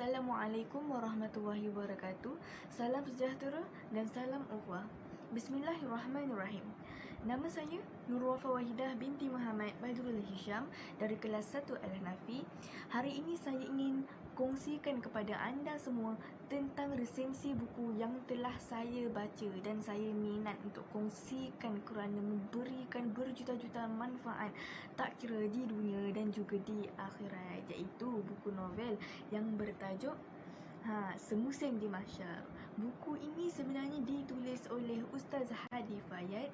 Assalamualaikum warahmatullahi wabarakatuh. Salam sejahtera dan salam ukhuwah. Bismillahirrahmanirrahim. Nama saya Nurul Wafa Wahidah binti Muhammad Badrul Hisham dari kelas 1 Al-Hanafi. Hari ini saya ingin kongsikan kepada anda semua tentang resensi buku yang telah saya baca dan saya minat untuk kongsikan kerana memberikan berjuta-juta manfaat tak kira di dunia dan juga di akhirat, iaitu buku novel yang bertajuk Semusim di Mahsyar. Buku ini sebenarnya ditulis oleh Ustaz Hadi Fayad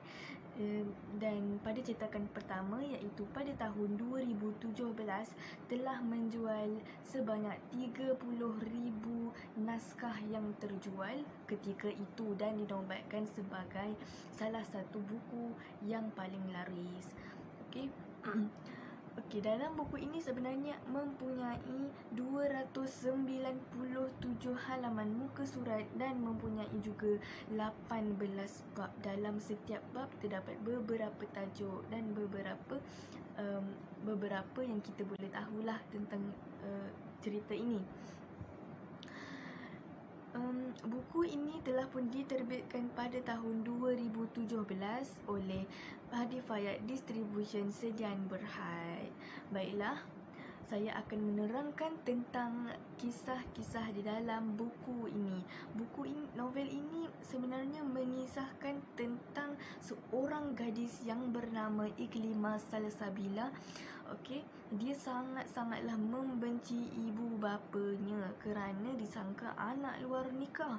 dan pada cetakan pertama iaitu pada tahun 2017 telah menjual sebanyak 30,000 naskah yang terjual ketika itu dan dinobatkan sebagai salah satu buku yang paling laris. Okey, dalam buku ini sebenarnya mempunyai 297 halaman muka surat dan mempunyai juga 18 bab. Dalam setiap bab terdapat beberapa tajuk dan beberapa yang kita boleh tahulah tentang cerita ini. Buku ini telah pun diterbitkan pada tahun 2017 oleh Hadi Fayad Distribution Sediaan Berhad. Baiklah, saya akan menerangkan tentang kisah-kisah di dalam buku ini. Novel ini sebenarnya mengisahkan tentang seorang gadis yang bernama Iklimah Salsabila. Dia sangatlah membenci ibu bapanya kerana disangka anak luar nikah.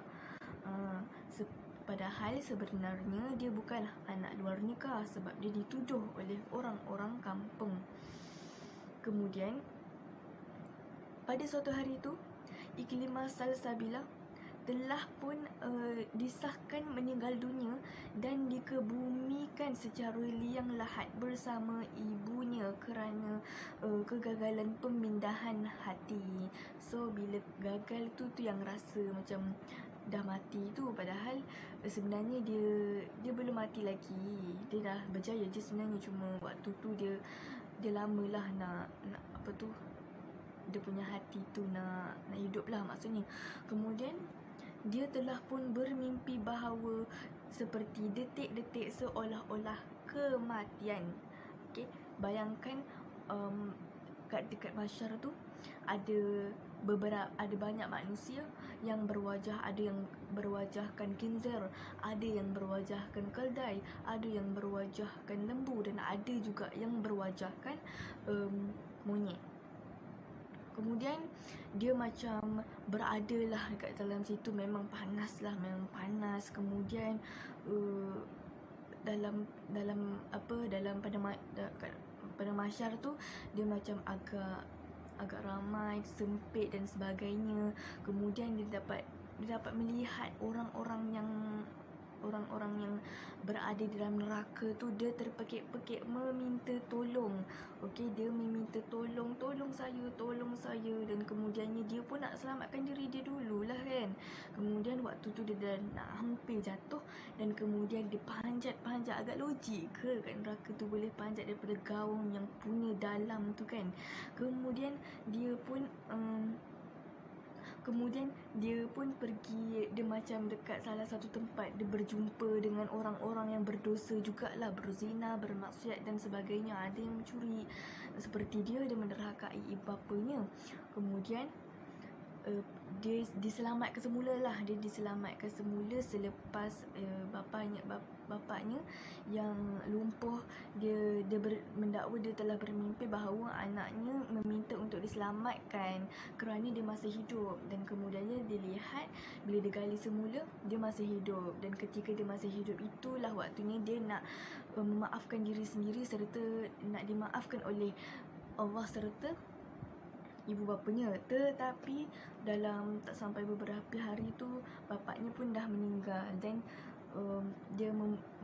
Padahal sebenarnya dia bukanlah anak luar nikah sebab dia dituduh oleh orang-orang kampung. Kemudian pada suatu hari itu, Iklimah Salsabila telah pun disahkan meninggal dunia dan dikebumikan secara liang lahat bersama ibunya kerana kegagalan pemindahan hati. So bila gagal tu yang rasa macam dah mati tu, padahal sebenarnya dia belum mati lagi. Dia dah berjaya je sebenarnya, cuma waktu tu dia lamalah nak dia punya hati tu nak hidup lah maksudnya. Kemudian dia telah pun bermimpi bahawa seperti detik-detik seolah-olah kematian. Bayangkan kat dekat mahsyar tu ada banyak manusia yang berwajah, ada yang berwajahkan khinzir, ada yang berwajahkan keldai, ada yang berwajahkan lembu dan ada juga yang berwajahkan monyet. Kemudian dia macam berada lah dekat dalam situ, memang panas. Kemudian pada mahsyar tu dia macam agak ramai, sempit dan sebagainya. Kemudian dia dapat melihat orang-orang yang berada di dalam neraka tu, dia terpekik-pekik meminta tolong. Dia meminta tolong saya, dan kemudiannya dia pun nak selamatkan diri dia dululah kan. Kemudian waktu tu dia dah nak hampir jatuh dan kemudian dia panjat agak logik ke kat neraka tu boleh panjat daripada gaung yang punya dalam tu kan. Kemudian dia pun pergi, dia macam dekat salah satu tempat, dia berjumpa dengan orang-orang yang berdosa jugalah, berzina, bermaksiat dan sebagainya. Ada yang mencuri seperti dia menderhakai ibu bapanya. Kemudian dia diselamatkan semula selepas bapanya yang lumpuh dia mendakwa dia telah bermimpi bahawa anaknya meminta untuk diselamatkan kerana dia masih hidup, dan kemudiannya dia lihat bila dia gali semula dia masih hidup, dan ketika dia masih hidup itulah waktunya dia nak memaafkan diri sendiri serta nak dimaafkan oleh Allah serta ibu bapanya. Tetapi dalam tak sampai beberapa hari tu bapaknya pun dah meninggal dan dia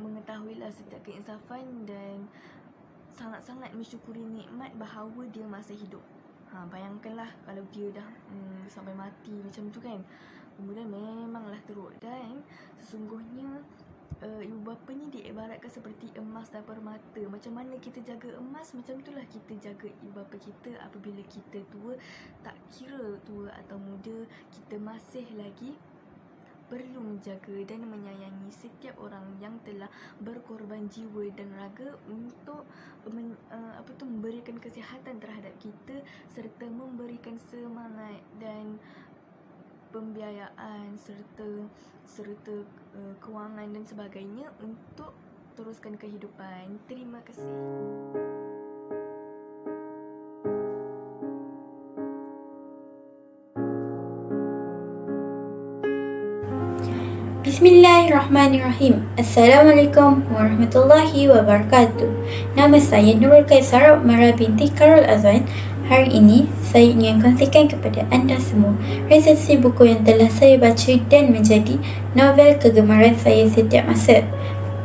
mengetahuilah setiap keinsafan dan sangat-sangat mensyukuri nikmat bahawa dia masih hidup. Bayangkanlah kalau dia dah sampai mati macam tu kan. Kemudian memanglah teruk, dan sesungguhnya ibu bapa ni diibaratkan seperti emas dan permata. Macam mana kita jaga emas, macam itulah kita jaga ibu bapa kita apabila kita tua. Tak kira tua atau muda, kita masih lagi perlu menjaga dan menyayangi setiap orang yang telah berkorban jiwa dan raga untuk memberikan kesihatan terhadap kita serta memberikan semangat dan pembiayaan serta kewangan dan sebagainya untuk teruskan kehidupan. Terima kasih. Bismillahirrahmanirrahim. Assalamualaikum warahmatullahi wabarakatuh. Nama saya Nurul Kaisar Mara binti Karol Azwan. Hari ini saya ingin kongsikan kepada anda semua resensi buku yang telah saya baca dan menjadi novel kegemaran saya setiap masa.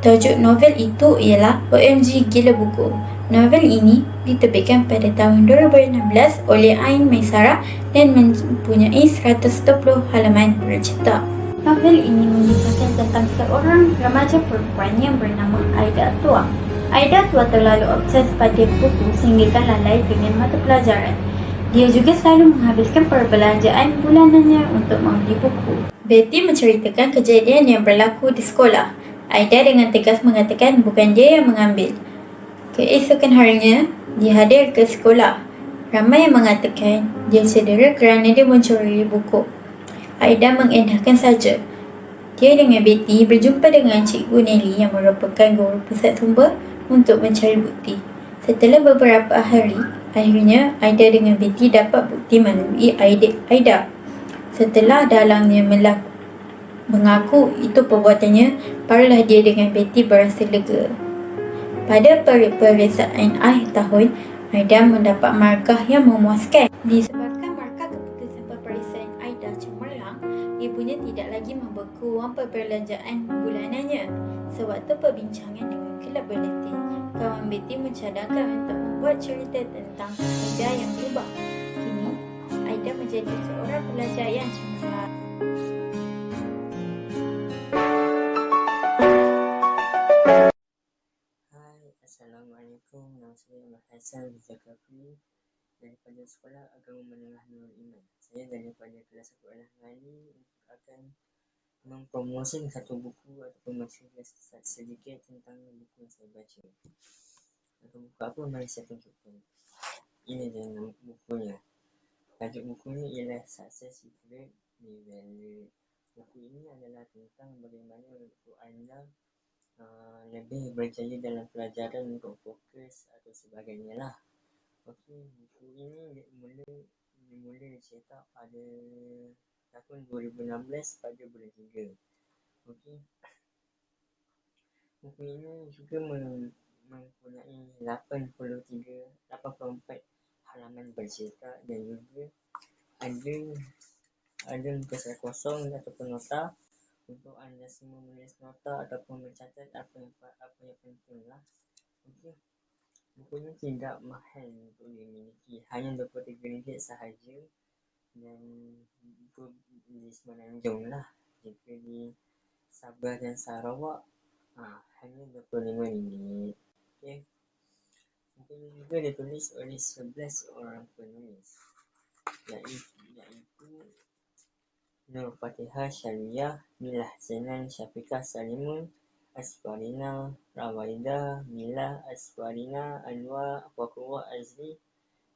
Tajuk novel itu ialah OMG Gila Buku. Novel ini diterbitkan pada tahun 2016 oleh Ain Maisara dan mempunyai 120 halaman bercetak. Novel ini mengisahkan tentang seorang remaja perempuan yang bernama Aida Tua. Aida Tua terlalu obses pada buku sehingga lalai dengan mata pelajaran. Dia juga selalu menghabiskan perbelanjaan bulanannya untuk membeli buku. Betty menceritakan kejadian yang berlaku di sekolah. Aida dengan tegas mengatakan bukan dia yang mengambil. Keesokan harinya, dia hadir ke sekolah. Ramai yang mengatakan dia cedera kerana dia mencuri buku. Aida mengendahkan saja. Dia dengan Betty berjumpa dengan Cikgu Nelly yang merupakan guru pusat sumber untuk mencari bukti. Setelah beberapa hari, akhirnya Aida dengan Betty dapat bukti melalui Aida. Setelah dalangnya mengaku itu perbuatannya, barulah dia dengan Betty berasa lega. Pada peperiksaan akhir tahun, Aida mendapat markah yang memuaskan. Disebabkan markah keputusan peperiksaan Aida cemerlang, ibunya tidak lagi membekuk wang perbelanjaan bulanannya. Sewaktu perbincangan dengan kelab buletin, kawan Betty mencadangkan untuk membuat cerita tentang Aida yang berubah. Kini, Aida menjadi seorang pelajar yang cemerlang. Assalamualaikum, nama saya Ahmad Hassan Zakafri daripada Sekolah Agama Menengah Nurul Iman. Saya daripada kelas 1 Al-Ahmadi akan mempromosikan satu buku ataupun menceritakan sedikit tentang buku yang saya baca. Atau buku apa, mari saya tunjukkan. Ini dia nama bukunya. Tajuk bukunya ialah Success Secret Develop. Buku ini adalah tentang bagaimana untuk anda lebih berjaya dalam pelajaran untuk fokus atau sebagainya lah. Okey, buku ini mula dicetak pada tahun 2016 pada bulan 3. Okey. Buku ini juga mempunyai 84 halaman bercetak dan juga ada muka kosong ataupun nota untuk anda semua menulis nota ataupun mencatat apa yang penting lah. Okey. Buku ini tidak mahal untuk dimiliki, hanya RM23 sahaja dan buku di Semenanjung lah. Jika di Sabah dan Sarawak hanya RM25. Okey. Buku ini juga ditulis oleh 11 orang penulis, iaitu Nur Fatihah Syariah, Milah Zenan Syafiqah Salimun, Asfarina Rawaida, Milah Asfarina Anwar Fakurah Azli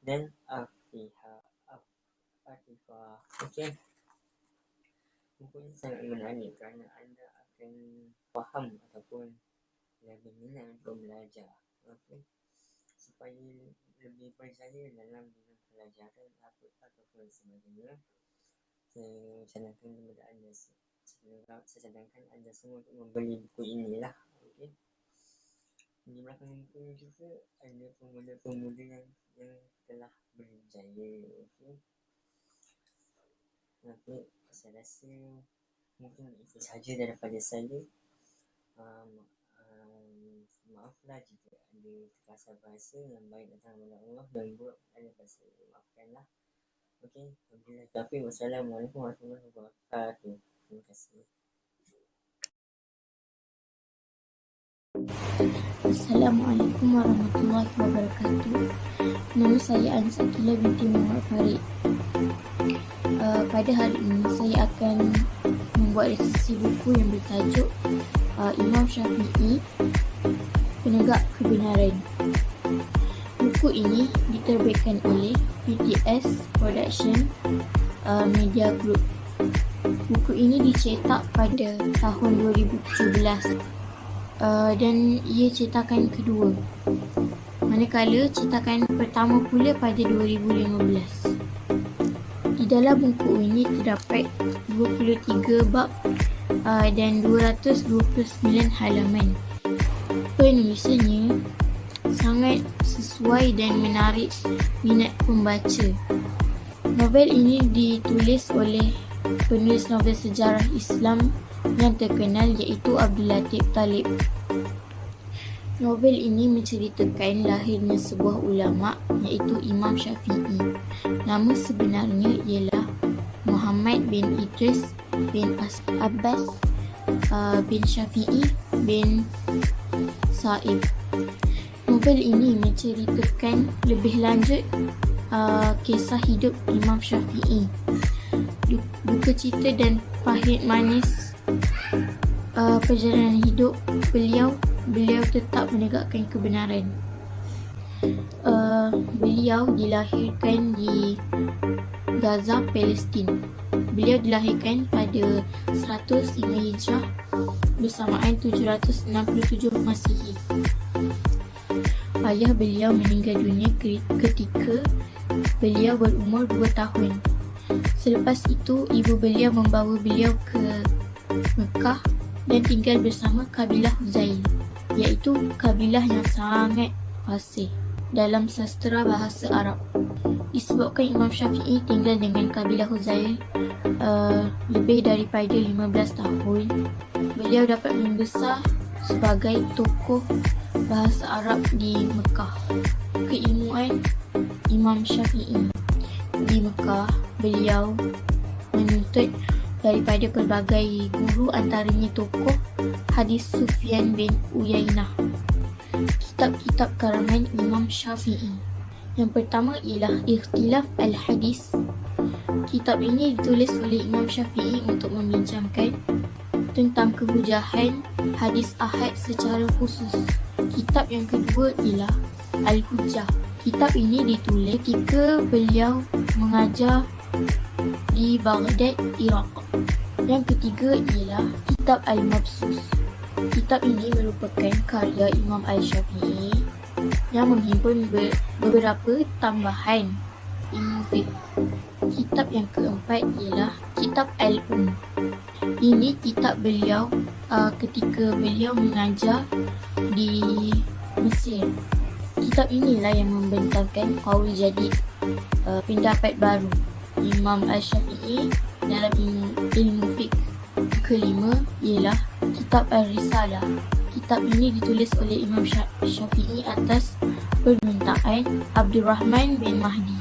dan Afifah. Okey. Buku ini sangat menarik kerana anda akan faham ataupun lebih minat untuk belajar. Okey. Supaya lebih berjaya dalam bidang pelajaran ataupun sebagainya. Saya cadangkan anda semua untuk membeli buku inilah. Okey. Di belakang buku ini juga ada pemuda-pemuda yang telah berjaya. Okey. Saya rasa mungkin itu sahaja daripada saya. Maaflah jika ada terkasar bahasa yang baik datang dari Allah dan buruk dari bahasa, maafkanlah. Okey, wabillahi taufiq. Wassalamualaikum warahmatullahi wabarakatuh. Terima kasih. Assalamualaikum warahmatullahi wabarakatuh. Nama saya Ansakila binti Muhammad Farid. Pada hari ini saya akan membuat resensi buku yang bertajuk Imam Syafi'i, Penegak Kebenaran. Buku ini diterbitkan oleh PTS Production Media Group. Buku ini dicetak pada tahun 2017 dan ia cetakan kedua, manakala cetakan pertama pula pada 2015. Di dalam buku ini terdapat 23 bab dan 229 halaman. Penulisannya sangat sesuai dan menarik minat pembaca. Novel ini ditulis oleh penulis novel sejarah Islam yang terkenal iaitu Abdul Latif Talib. Novel ini menceritakan lahirnya sebuah ulama iaitu Imam Syafi'i. Nama sebenarnya ialah Muhammad bin Idris bin Abbas bin Syafi'i bin Sa'ib. Novel ini menceritakan lebih lanjut kisah hidup Imam Syafi'i, duka cita dan pahit manis perjalanan hidup beliau tetap menegakkan kebenaran. Beliau dilahirkan di Gaza, Palestin. Beliau dilahirkan pada 105 Hijrah bersamaan 767 Masihi. Ayah beliau meninggal dunia ketika beliau berumur 2 tahun. Selepas itu, ibu beliau membawa beliau ke Mekah dan tinggal bersama kabilah Huzail, iaitu kabilah yang sangat fasih dalam sastra bahasa Arab. Disebabkan Imam Syafi'i tinggal dengan kabilah Huzail lebih daripada 15 tahun, beliau dapat membesar sebagai tokoh bahasa Arab di Mekah. Keilmuan Imam Syafi'i di Mekah, beliau menuntut daripada pelbagai guru, antaranya tokoh hadis Sufyan bin Uyainah. Kitab-kitab karangan Imam Syafi'i. Yang pertama ialah Ikhtilaf Al-Hadis. Kitab ini ditulis oleh Imam Syafi'i untuk membincangkan tentang kehujahan hadis ahad secara khusus. Kitab yang kedua ialah Al-Hujjah. Kitab ini ditulis ketika beliau mengajar di Baghdad, Iraq. Yang ketiga ialah Kitab Al-Mabsus. Kitab ini merupakan karya Imam Al-Syafi'i yang menghimpun beberapa tambahan ilmu fiqh. Kitab yang keempat ialah Kitab Al-Um. Ini kitab beliau ketika beliau mengajar di Mesir. Kitab inilah yang membentangkan qaul jadid, pendapat baru Imam Al-Syafi'i dalam ilmu fiqh. Kelima ialah Kitab Al-Risalah. Kitab ini ditulis oleh Imam Syafi'i atas permintaan Abdurrahman bin Mahdi.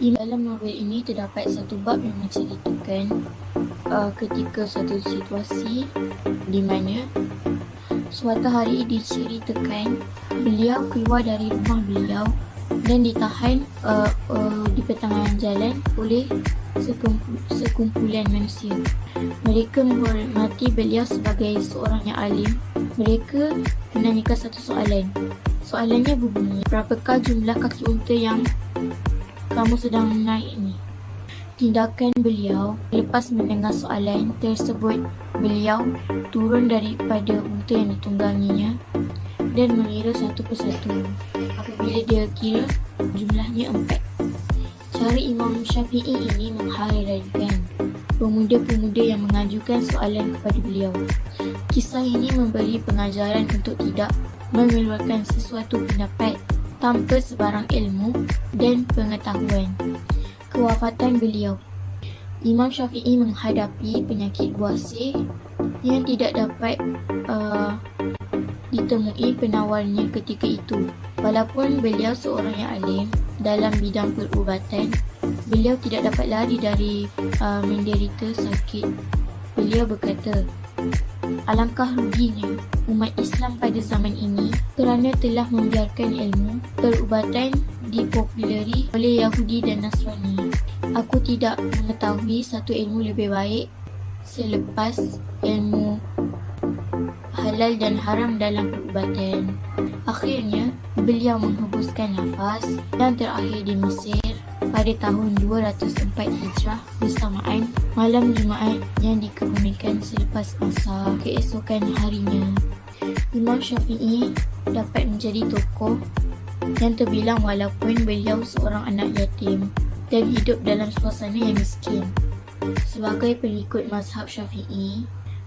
Dalam novel ini terdapat satu bab yang menceritakan ketika satu situasi di mana suatu hari diceritakan beliau keluar dari rumah beliau dan ditahan di pertengahan jalan oleh sekumpulan manusia. Mereka menghormati beliau sebagai seorang yang alim. Mereka menanyakan satu soalan. Soalannya berbunyi, berapakah jumlah kaki unta yang kamu sedang naik ni? Tindakan beliau lepas mendengar soalan tersebut, beliau turun daripada unta yang ditungganginya dan mengira satu persatu. Apabila dia kira, jumlahnya 4. Cara Imam Syafi'i ini menghayrankan pemuda-pemuda yang mengajukan soalan kepada beliau. Kisah ini memberi pengajaran untuk tidak mengeluarkan sesuatu pendapat tanpa sebarang ilmu dan pengetahuan. Kewafatan beliau. Imam Syafi'i menghadapi penyakit buasir yang tidak dapat ditemui penawarnya ketika itu. Walaupun beliau seorang yang alim dalam bidang perubatan, beliau tidak dapat lari dari menderita sakit. Beliau berkata, Alangkah ruginya umat Islam pada zaman ini kerana telah membiarkan ilmu perubatan dipopulari oleh Yahudi dan Nasrani. Aku tidak mengetahui satu ilmu lebih baik selepas ilmu halal dan haram dalam perubatan. Akhirnya, beliau menghembuskan nafas dan terakhir di Mesir pada tahun 204 Hijrah bersamaan malam Jumaat yang dikebumikan selepas asar keesokan harinya. Imam Syafi'i dapat menjadi tokoh yang terbilang walaupun beliau seorang anak yatim dan hidup dalam suasana yang miskin. Sebagai pengikut mazhab Syafi'i,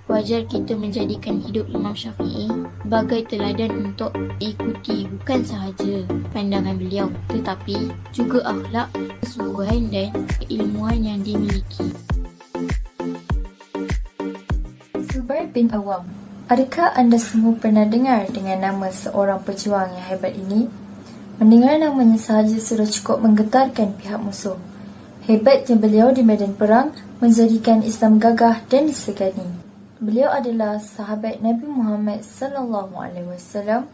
wajar kita menjadikan hidup Imam Syafi'i sebagai teladan untuk diikuti, bukan sahaja pandangan beliau tetapi juga akhlak, kesungguhan dan keilmuan yang dimiliki. Zubair bin Awam. Adakah anda semua pernah dengar dengan nama seorang pejuang yang hebat ini? Mendengar namanya sahaja sudah cukup menggetarkan pihak musuh. Hebatnya beliau di medan perang menjadikan Islam gagah dan disegani. Beliau adalah sahabat Nabi Muhammad SAW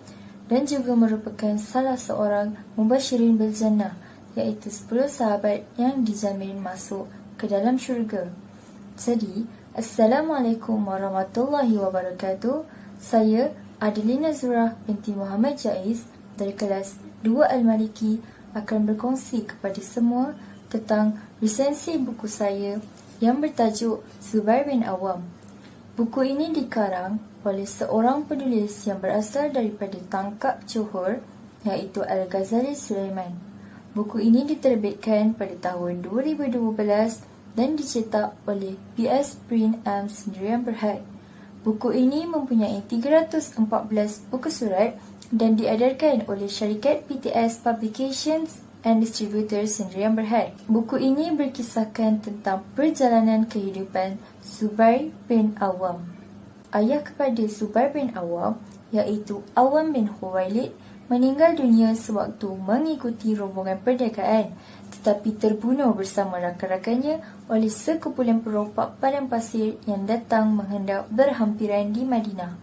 dan juga merupakan salah seorang mubasyirin bil jannah, iaitu 10 sahabat yang dijamin masuk ke dalam syurga. Jadi, Assalamualaikum warahmatullahi wabarakatuh. Saya Adelina Zurah binti Muhammad Jaiz dari kelas 2 Al-Maliki akan berkongsi kepada semua tentang resensi buku saya yang bertajuk Zubair bin Awam. Buku ini dikarang oleh seorang penulis yang berasal daripada Tangkak, Johor, iaitu Al-Ghazali Sulaiman. Buku ini diterbitkan pada tahun 2012 dan dicetak oleh PS Print M Sendirian Berhad. Buku ini mempunyai 314 buku surat dan diedarkan oleh syarikat PTS Publications and Distributors Sendirian Berhad. Buku ini berkisahkan tentang perjalanan kehidupan Zubair bin Awam. Ayah kepada Zubair bin Awam, iaitu Awam bin Khuwailid, meninggal dunia sewaktu mengikuti rombongan perniagaan tetapi terbunuh bersama rakan-rakannya oleh sekumpulan perompak padang pasir yang datang menghendak berhampiran di Madinah.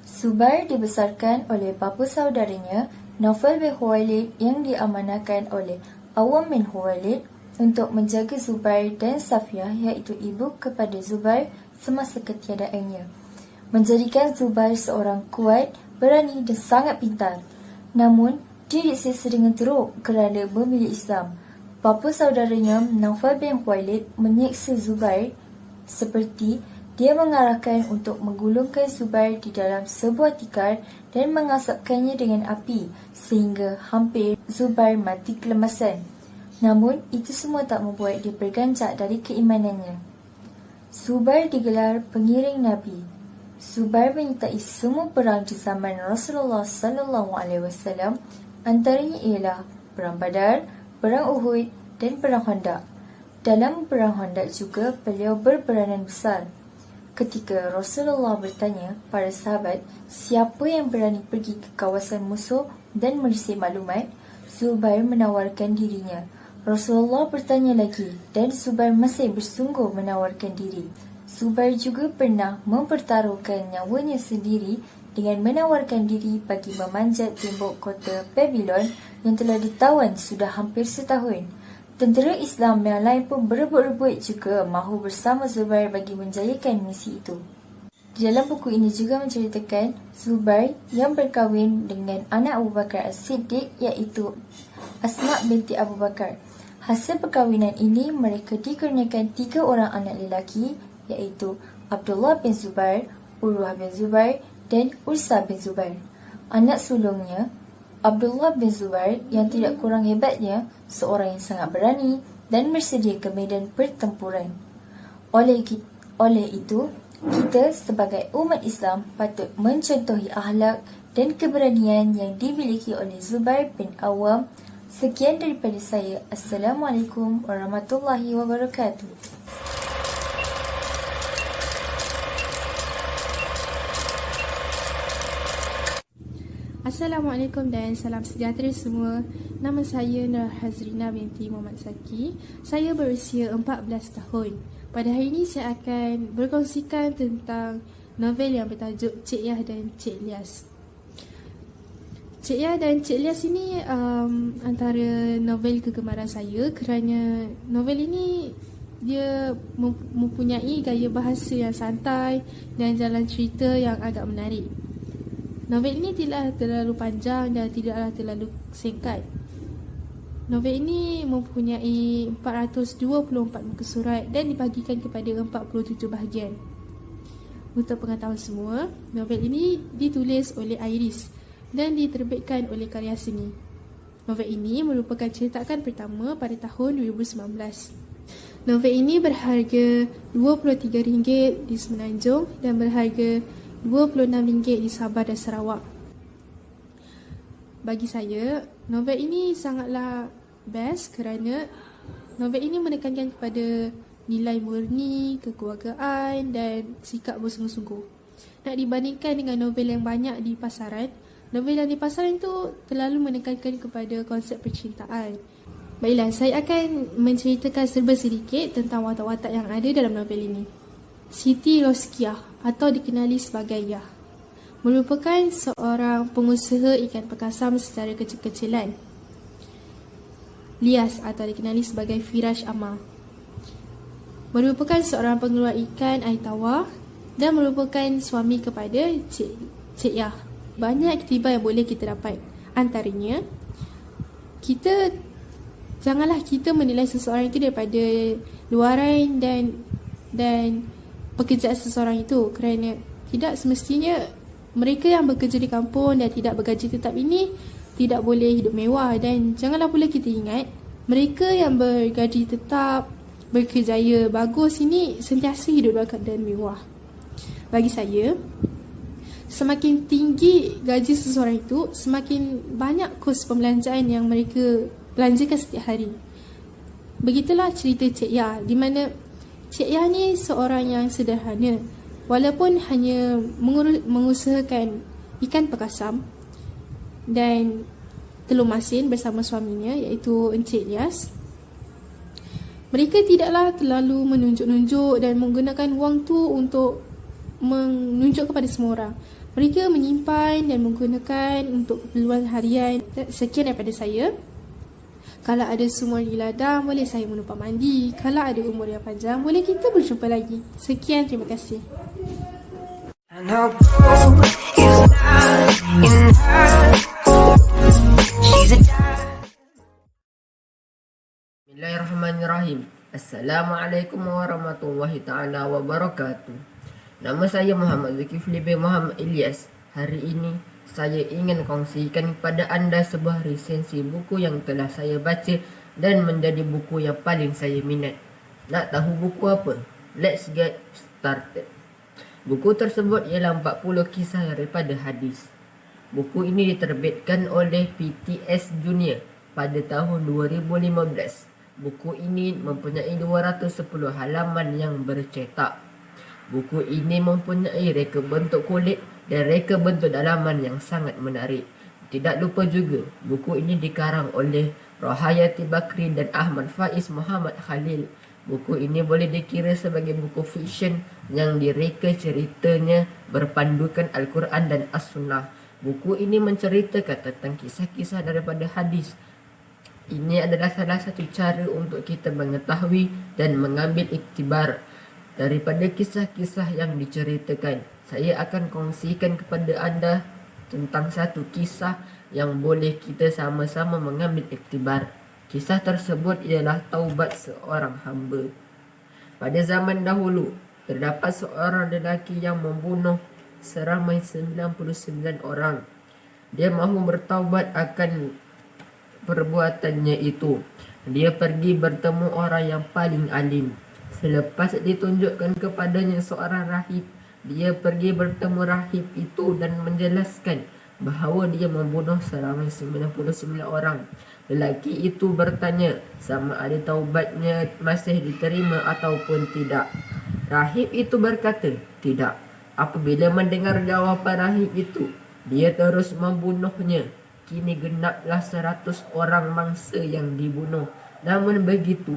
Zubair dibesarkan oleh bapa saudaranya Naufal bin Khuwailid yang diamanahkan oleh Awam bin Khuwailid untuk menjaga Zubair dan Safiyah, iaitu ibu kepada Zubair semasa ketiadaannya, menjadikan Zubair seorang kuat, berani dan sangat pintar. Namun, dia disiksa dengan teruk kerana memilih Islam. Bapa saudaranya Naufal bin Khuwailid menyiksa Zubair seperti dia mengarahkan untuk menggulungkan Zubair di dalam sebuah tikar dan mengasapkannya dengan api sehingga hampir Zubair mati kelemasan. Namun, itu semua tak membuat dia berganjak dari keimanannya. Zubair digelar pengiring Nabi. Zubair menyertai semua perang di zaman Rasulullah SAW. Antaranya ialah Perang Badar, Perang Uhud dan Perang Khandaq. Dalam Perang Khandaq juga beliau berperanan besar. Ketika Rasulullah bertanya para sahabat siapa yang berani pergi ke kawasan musuh dan merisik maklumat, Zubair menawarkan dirinya. Rasulullah bertanya lagi dan Zubair masih bersungguh menawarkan diri. Zubair juga pernah mempertaruhkan nyawanya sendiri dengan menawarkan diri bagi memanjat tembok kota Babylon yang telah ditawan sudah hampir setahun. Tentera Islam yang lain pun berebut-rebut juga mahu bersama Zubair bagi menjayakan misi itu. Di dalam buku ini juga menceritakan Zubair yang berkahwin dengan anak Abu Bakar As-Siddiq, iaitu Asma binti Abu Bakar. Hasil perkahwinan ini mereka dikurniakan 3 orang anak lelaki, iaitu Abdullah bin Zubair, Urwah bin Zubair dan Ursa bin Zubair. Anak sulungnya Abdullah bin Zubair yang tidak kurang hebatnya, seorang yang sangat berani dan bersedia ke medan pertempuran. Oleh itu, kita sebagai umat Islam patut mencontohi akhlak dan keberanian yang dimiliki oleh Zubair bin Awam. Sekian daripada saya. Assalamualaikum warahmatullahi wabarakatuh. Assalamualaikum dan salam sejahtera semua. Nama saya Nur Hazrina binti Muhammad Saki. Saya berusia 14 tahun. Pada hari ini saya akan berkongsikan tentang novel yang bertajuk Cik Yah dan Cik Lias. Cik Yah dan Cik Lias ini antara novel kegemaran saya kerana novel ini dia mempunyai gaya bahasa yang santai dan jalan cerita yang agak menarik. Novel ini tidaklah terlalu panjang dan tidaklah terlalu singkat. Novel ini mempunyai 424 muka surat dan dibahagikan kepada 47 bahagian. Untuk pengetahuan semua, novel ini ditulis oleh Iris dan diterbitkan oleh Karya Seni. Novel ini merupakan cetakan pertama pada tahun 2019. Novel ini berharga RM23 di Semenanjung dan berharga RM26 di Sabah dan Sarawak. Bagi saya, novel ini sangatlah best kerana novel ini menekankan kepada nilai murni, kekeluargaan dan sikap bersungguh-sungguh. Nak dibandingkan dengan novel yang banyak di pasaran, novel yang di pasaran itu terlalu menekankan kepada konsep percintaan. Baiklah, saya akan menceritakan serba sedikit tentang watak-watak yang ada dalam novel ini. Siti Rosqiah atau dikenali sebagai Yah merupakan seorang pengusaha ikan perkasam secara kecil-kecilan. Lias atau dikenali sebagai Firaj Amal merupakan seorang pengeluar ikan air tawar dan merupakan suami kepada Cik Yah. Banyak iktibar yang boleh kita dapat. Antaranya, janganlah kita menilai seseorang itu daripada luaran dan pekerjaan seseorang itu, kerana tidak semestinya mereka yang bekerja di kampung dan tidak bergaji tetap ini tidak boleh hidup mewah. Dan janganlah pula kita ingat mereka yang bergaji tetap, berkerjaya bagus ini sentiasa hidup dalam keadaan mewah. Bagi saya, semakin tinggi gaji seseorang itu, semakin banyak kos pembelanjaan yang mereka belanjakan setiap hari. Begitulah cerita Cik Yah, di mana Cik Yah ni seorang yang sederhana. Walaupun hanya mengusahakan ikan perkasam dan telur masin bersama suaminya iaitu Encik Lias, mereka tidaklah terlalu menunjuk-nunjuk dan menggunakan wang tu untuk menunjuk kepada semua orang. Mereka menyimpan dan menggunakan untuk keperluan harian. Sekian daripada saya. Kalau ada sumur di ladang, boleh saya menumpang mandi. Kalau ada umur yang panjang, boleh kita berjumpa lagi. Sekian, terima kasih. I know Blue is not in her. She's a Bismillahirrahmanirrahim. Assalamualaikum warahmatullahi ta'ala wabarakatuh. Nama saya Muhammad Zulkifli bin Muhammad Ilyas. Hari ini saya ingin kongsikan kepada anda sebuah resensi buku yang telah saya baca dan menjadi buku yang paling saya minat. Nak tahu buku apa? Let's get started. Buku tersebut ialah 40 kisah daripada hadis. Buku ini diterbitkan oleh PTS Junior pada tahun 2015. Buku ini mempunyai 210 halaman yang bercetak. Buku ini mempunyai reka bentuk kulit dan reka bentuk dalaman yang sangat menarik. Tidak lupa juga, buku ini dikarang oleh Rohayati Bakri dan Ahmad Faiz Muhammad Khalil. Buku ini boleh dikira sebagai buku fiksyen yang direka ceritanya berpandukan Al-Quran dan As-Sunnah. Buku ini menceritakan tentang kisah-kisah daripada hadis. Ini adalah salah satu cara untuk kita mengetahui dan mengambil iktibar daripada kisah-kisah yang diceritakan. Saya akan kongsikan kepada anda tentang satu kisah yang boleh kita sama-sama mengambil iktibar. Kisah tersebut ialah taubat seorang hamba. Pada zaman dahulu, terdapat seorang lelaki yang membunuh seramai 99 orang. Dia mahu bertaubat akan perbuatannya itu. Dia pergi bertemu orang yang paling alim. Selepas ditunjukkan kepadanya seorang rahib, dia pergi bertemu rahib itu dan menjelaskan bahawa dia membunuh seramai 99 orang. Lelaki itu bertanya sama ada taubatnya masih diterima ataupun tidak. Rahib itu berkata, tidak. Apabila mendengar jawapan rahib itu, dia terus membunuhnya. Kini genaplah 100 orang mangsa yang dibunuh. Namun begitu,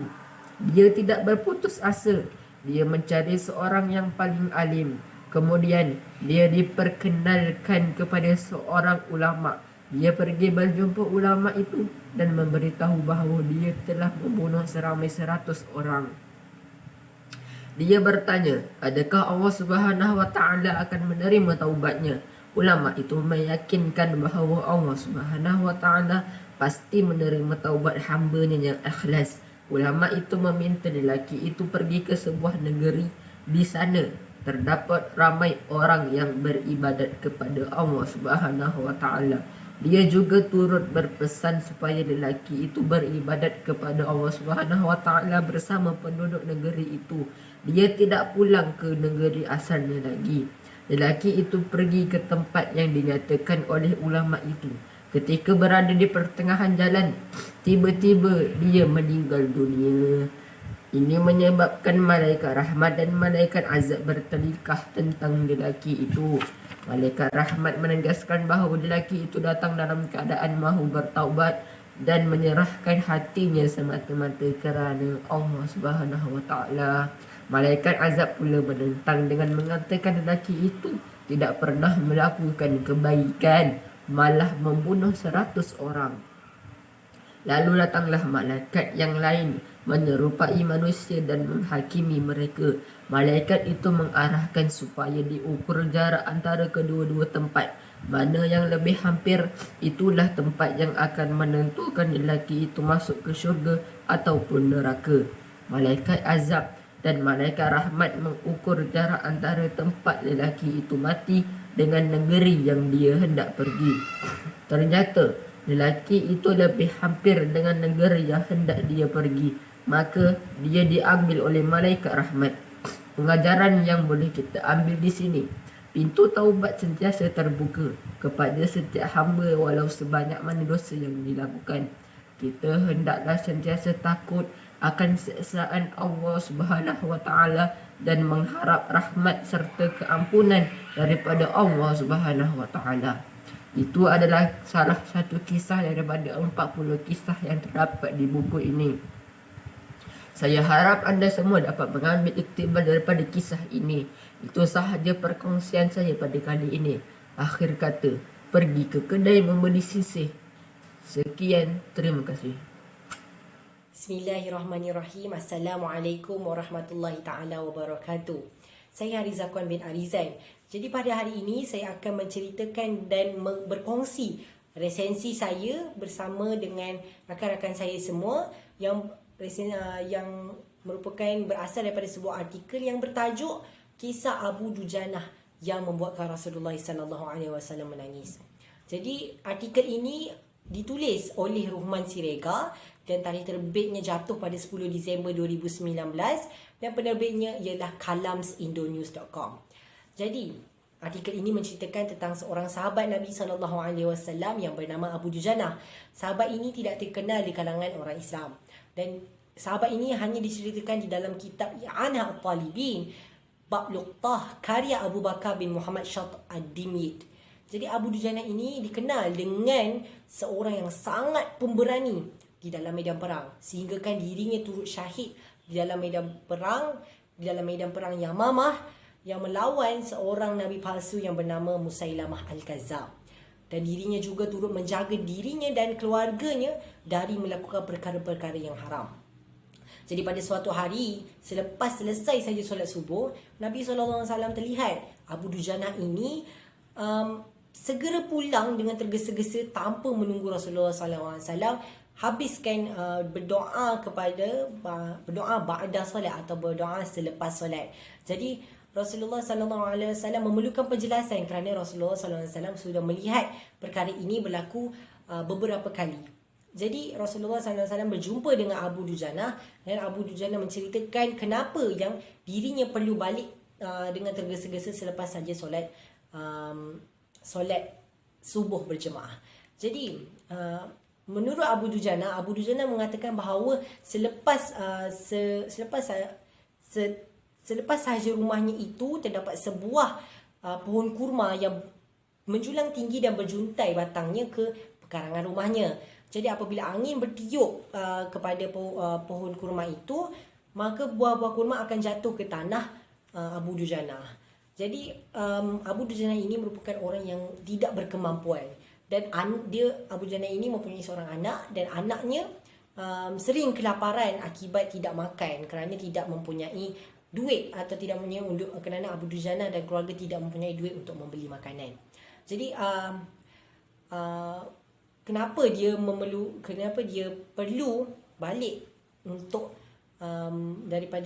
dia tidak berputus asa. Dia mencari seorang yang paling alim. Kemudian dia diperkenalkan kepada seorang ulama. Dia pergi berjumpa ulama itu dan memberitahu bahawa dia telah membunuh seramai 100 orang. Dia bertanya, adakah Allah Subhanahu wa taala akan menerima taubatnya? Ulama itu meyakinkan bahawa Allah Subhanahu wa taala pasti menerima taubat hamba-Nya yang ikhlas. Ulama itu meminta lelaki itu pergi ke sebuah negeri. Di sana terdapat ramai orang yang beribadat kepada Allah Subhanahu wa taala. Dia juga turut berpesan supaya lelaki itu beribadat kepada Allah Subhanahu wa taala bersama penduduk negeri itu. Dia tidak pulang ke negeri asalnya lagi. Lelaki itu pergi ke tempat yang dinyatakan oleh ulama itu. Ketika berada di pertengahan jalan, tiba-tiba dia meninggal dunia. Ini menyebabkan malaikat rahmat dan malaikat azab bertelikah tentang lelaki itu. Malaikat rahmat menegaskan bahawa lelaki itu datang dalam keadaan mahu bertaubat dan menyerahkan hatinya semata-mata kerana Allah Subhanahu wa taala. Malaikat azab pula menentang dengan mengatakan lelaki itu tidak pernah melakukan kebaikan, malah membunuh 100 orang. Lalu datanglah malaikat yang lain menyerupai manusia dan menghakimi mereka. Malaikat itu mengarahkan supaya diukur jarak antara kedua-dua tempat. Mana yang lebih hampir, itulah tempat yang akan menentukan lelaki itu masuk ke syurga ataupun neraka. Malaikat azab dan malaikat rahmat mengukur jarak antara tempat lelaki itu mati dengan negeri yang dia hendak pergi. Ternyata lelaki itu lebih hampir dengan negeri yang hendak dia pergi. Maka dia diambil oleh malaikat rahmat. Pengajaran yang boleh kita ambil di sini, pintu taubat sentiasa terbuka kepada setiap hamba walau sebanyak mana dosa yang dilakukan. Kita hendaklah sentiasa takut akan siksaan Allah Subhanahu wa taala dan mengharap rahmat serta keampunan daripada Allah Subhanahu wa taala. Itu adalah salah satu kisah daripada 40 kisah yang terdapat di buku ini. Saya harap anda semua dapat mengambil iktibar daripada kisah ini. Itu sahaja perkongsian saya pada kali ini. Akhir kata, pergi ke kedai membeli sisih. Sekian, terima kasih. Bismillahirrahmanirrahim. Assalamualaikum warahmatullahi ta'ala wabarakatuh. Saya Harizakwan bin Arizan. Jadi pada hari ini saya akan menceritakan dan berkongsi resensi saya bersama dengan rakan-rakan saya semua yang merupakan berasal daripada sebuah artikel yang bertajuk Kisah Abu Dujanah yang membuatkan Rasulullah SAW menangis. Jadi artikel ini ditulis oleh Ruhman Sirega dan tarikh terbitnya jatuh pada 10 Disember 2019 dan penerbitnya ialah kalamsindonews.com. Jadi artikel ini menceritakan tentang seorang sahabat Nabi SAW yang bernama Abu Dujanah. Sahabat ini tidak terkenal di kalangan orang Islam. Dan sahabat ini hanya diceritakan di dalam kitab I'anah At-Talibin Bab Luqtah karya Abu Bakar bin Muhammad Shat Ad-Dimyid. Jadi Abu Dujanah ini dikenal dengan seorang yang sangat pemberani di dalam medan perang, sehinggakan dirinya turut syahid di dalam medan perang Yamamah yang melawan seorang nabi palsu yang bernama Musailamah Al-Kazzab. Dan dirinya juga turut menjaga dirinya dan keluarganya dari melakukan perkara-perkara yang haram. Jadi pada suatu hari, selepas selesai saja solat subuh, Nabi SAW terlihat Abu Dujanah ini segera pulang dengan tergesa-gesa tanpa menunggu Rasulullah SAW habiskan berdoa ba'da solat atau berdoa selepas solat. Jadi Rasulullah SAW memerlukan penjelasan kerana Rasulullah SAW sudah melihat perkara ini berlaku beberapa kali. Jadi Rasulullah SAW berjumpa dengan Abu Dujanah dan Abu Dujanah menceritakan kenapa yang dirinya perlu balik dengan tergesa-gesa selepas saja solat subuh berjemaah. Jadi menurut Abu Dujanah mengatakan bahawa selepas sahaja rumahnya itu terdapat sebuah pohon kurma yang menjulang tinggi dan berjuntai batangnya ke pekarangan rumahnya. Jadi apabila angin bertiup kepada pohon kurma itu, maka buah-buah kurma akan jatuh ke tanah Abu Dujanah. Jadi Abu Dujana ini merupakan orang yang tidak berkemampuan, dan Abu Dujana ini mempunyai seorang anak, dan anaknya sering kelaparan akibat tidak makan kerana tidak mempunyai duit, atau tidak mempunyai kerana Abu Dujana dan keluarga tidak mempunyai duit untuk membeli makanan. Jadi kenapa dia perlu balik untuk daripada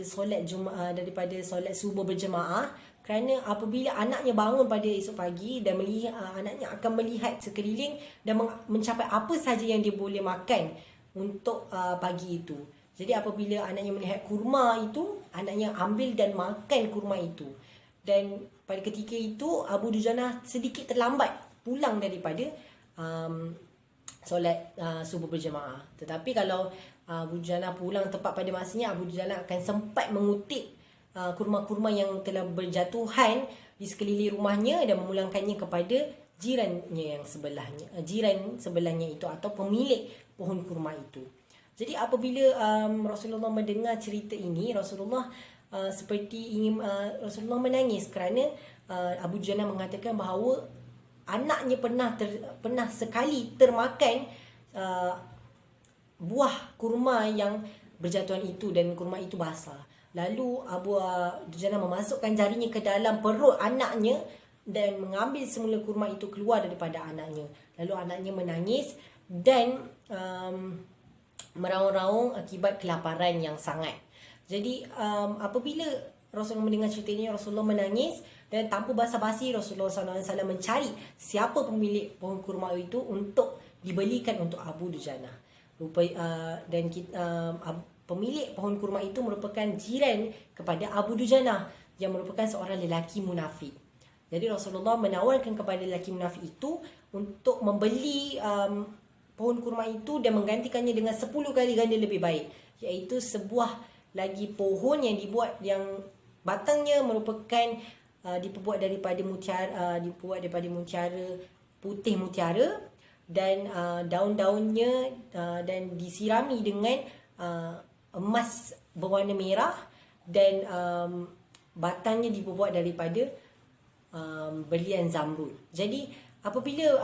solat subuh berjemaah, kerana apabila anaknya bangun pada esok pagi dan melihat anaknya akan melihat sekeliling dan mencapai apa saja yang dia boleh makan untuk pagi itu. Jadi apabila anaknya melihat kurma itu, anaknya ambil dan makan kurma itu. Dan pada ketika itu Abu Dujana sedikit terlambat pulang daripada solat subuh berjemaah. Tetapi kalau Abu Dujana pulang tepat pada masanya, Abu Dujana akan sempat mengutip kurma-kurma yang telah berjatuhan di sekeliling rumahnya dan memulangkannya kepada jiran sebelahnya itu, atau pemilik pohon kurma itu. Jadi apabila Rasulullah mendengar cerita ini, Rasulullah Rasulullah menangis kerana Abu Dujana mengatakan bahawa anaknya pernah sekali termakan buah kurma yang berjatuhan itu, dan kurma itu basah. Lalu Abu Dujana memasukkan jarinya ke dalam perut anaknya dan mengambil semula kurma itu keluar daripada anaknya. Lalu anaknya menangis dan meraung-raung akibat kelaparan yang sangat. Jadi apabila Rasulullah mendengar cerita ini, Rasulullah menangis, dan tanpa basa-basi Rasulullah SAW mencari siapa pemilik pohon kurma itu untuk dibelikan untuk Abu Dujana. Pemilik pohon kurma itu merupakan jiran kepada Abu Dujana yang merupakan seorang lelaki munafik. Jadi Rasulullah menawarkan kepada lelaki munafik itu untuk membeli pohon kurma itu dan menggantikannya dengan 10 kali ganda lebih baik, iaitu sebuah lagi pohon yang batangnya merupakan dibuat daripada mutiara, putih mutiara, dan daun-daunnya dan disirami dengan emas berwarna merah, dan batangnya dibuat daripada berlian zamrud. Jadi apabila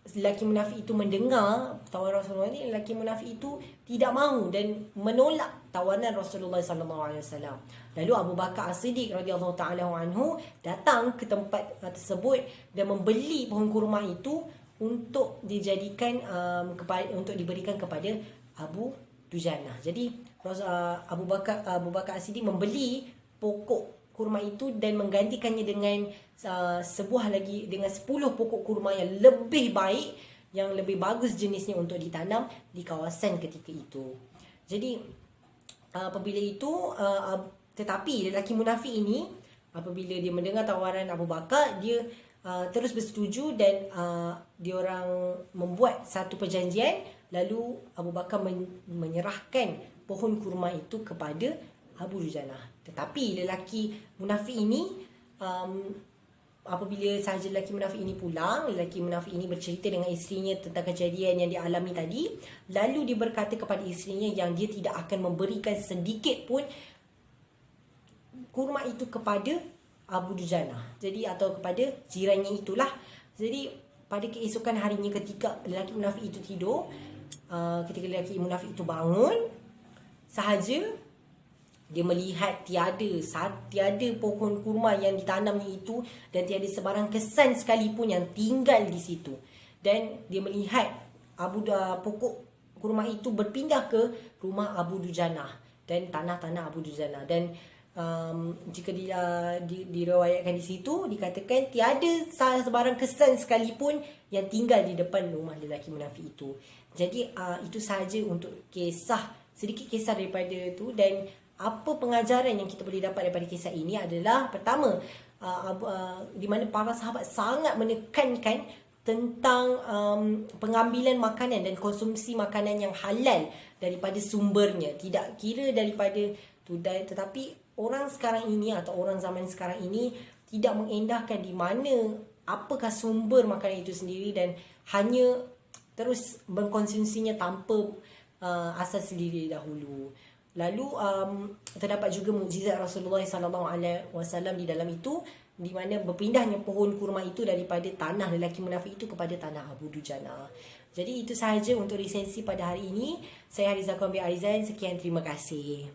lelaki munafik itu mendengar tawaran Rasulullah ini, lelaki munafik itu tidak mahu dan menolak tawaran Rasulullah SAW. Lalu Abu Bakar As-Siddiq radhiyallahu taala anhu datang ke tempat tersebut dan membeli pohon kurma itu untuk dijadikan untuk diberikan kepada Abu Dujana. Jadi Abu Bakar As-Siddiq membeli pokok kurma itu dan menggantikannya dengan 10 pokok kurma yang lebih baik, yang lebih bagus jenisnya untuk ditanam di kawasan ketika itu. Jadi apabila itu tetapi lelaki munafik ini apabila dia mendengar tawaran Abu Bakar, dia terus bersetuju dan dia orang membuat satu perjanjian. Lalu Abu Bakar menyerahkan pohon kurma itu kepada Abu Dujana. Tetapi lelaki munafik ini apabila sahaja lelaki munafik ini pulang, lelaki munafik ini bercerita dengan isterinya tentang kejadian yang dialami tadi. Lalu dia berkata kepada isterinya yang dia tidak akan memberikan sedikit pun kurma itu kepada Abu Dujana. Jadi atau kepada jirannya itulah. Jadi pada keesokan harinya ketika lelaki munafik itu tidur, ketika lelaki munafik itu bangun sahaja, dia melihat tiada pohon kurma yang ditanamnya itu, dan tiada sebarang kesan sekalipun yang tinggal di situ. Dan dia melihat pokok kurma itu berpindah ke rumah Abu Dujana dan tanah-tanah Abu Dujana. Dan jika diriwayatkan di situ, dikatakan tiada sebarang kesan sekalipun yang tinggal di depan rumah lelaki munafik itu. Jadi itu sahaja untuk sedikit kisah daripada itu. Dan apa pengajaran yang kita boleh dapat daripada kisah ini adalah, pertama, di mana para sahabat sangat menekankan tentang pengambilan makanan dan konsumsi makanan yang halal daripada sumbernya, tidak kira daripada tu. Tetapi orang sekarang ini atau orang zaman sekarang ini tidak mengendahkan di mana apakah sumber makanan itu sendiri, dan hanya terus mengkonsumsinya tanpa asas sendiri dahulu. Lalu terdapat juga mukjizat Rasulullah SAW di dalam itu, di mana berpindahnya pohon kurma itu daripada tanah lelaki munafik itu kepada tanah Abu Dujana. Jadi itu sahaja untuk resesi pada hari ini. Saya Hariza Kombi Aizan. Sekian, terima kasih.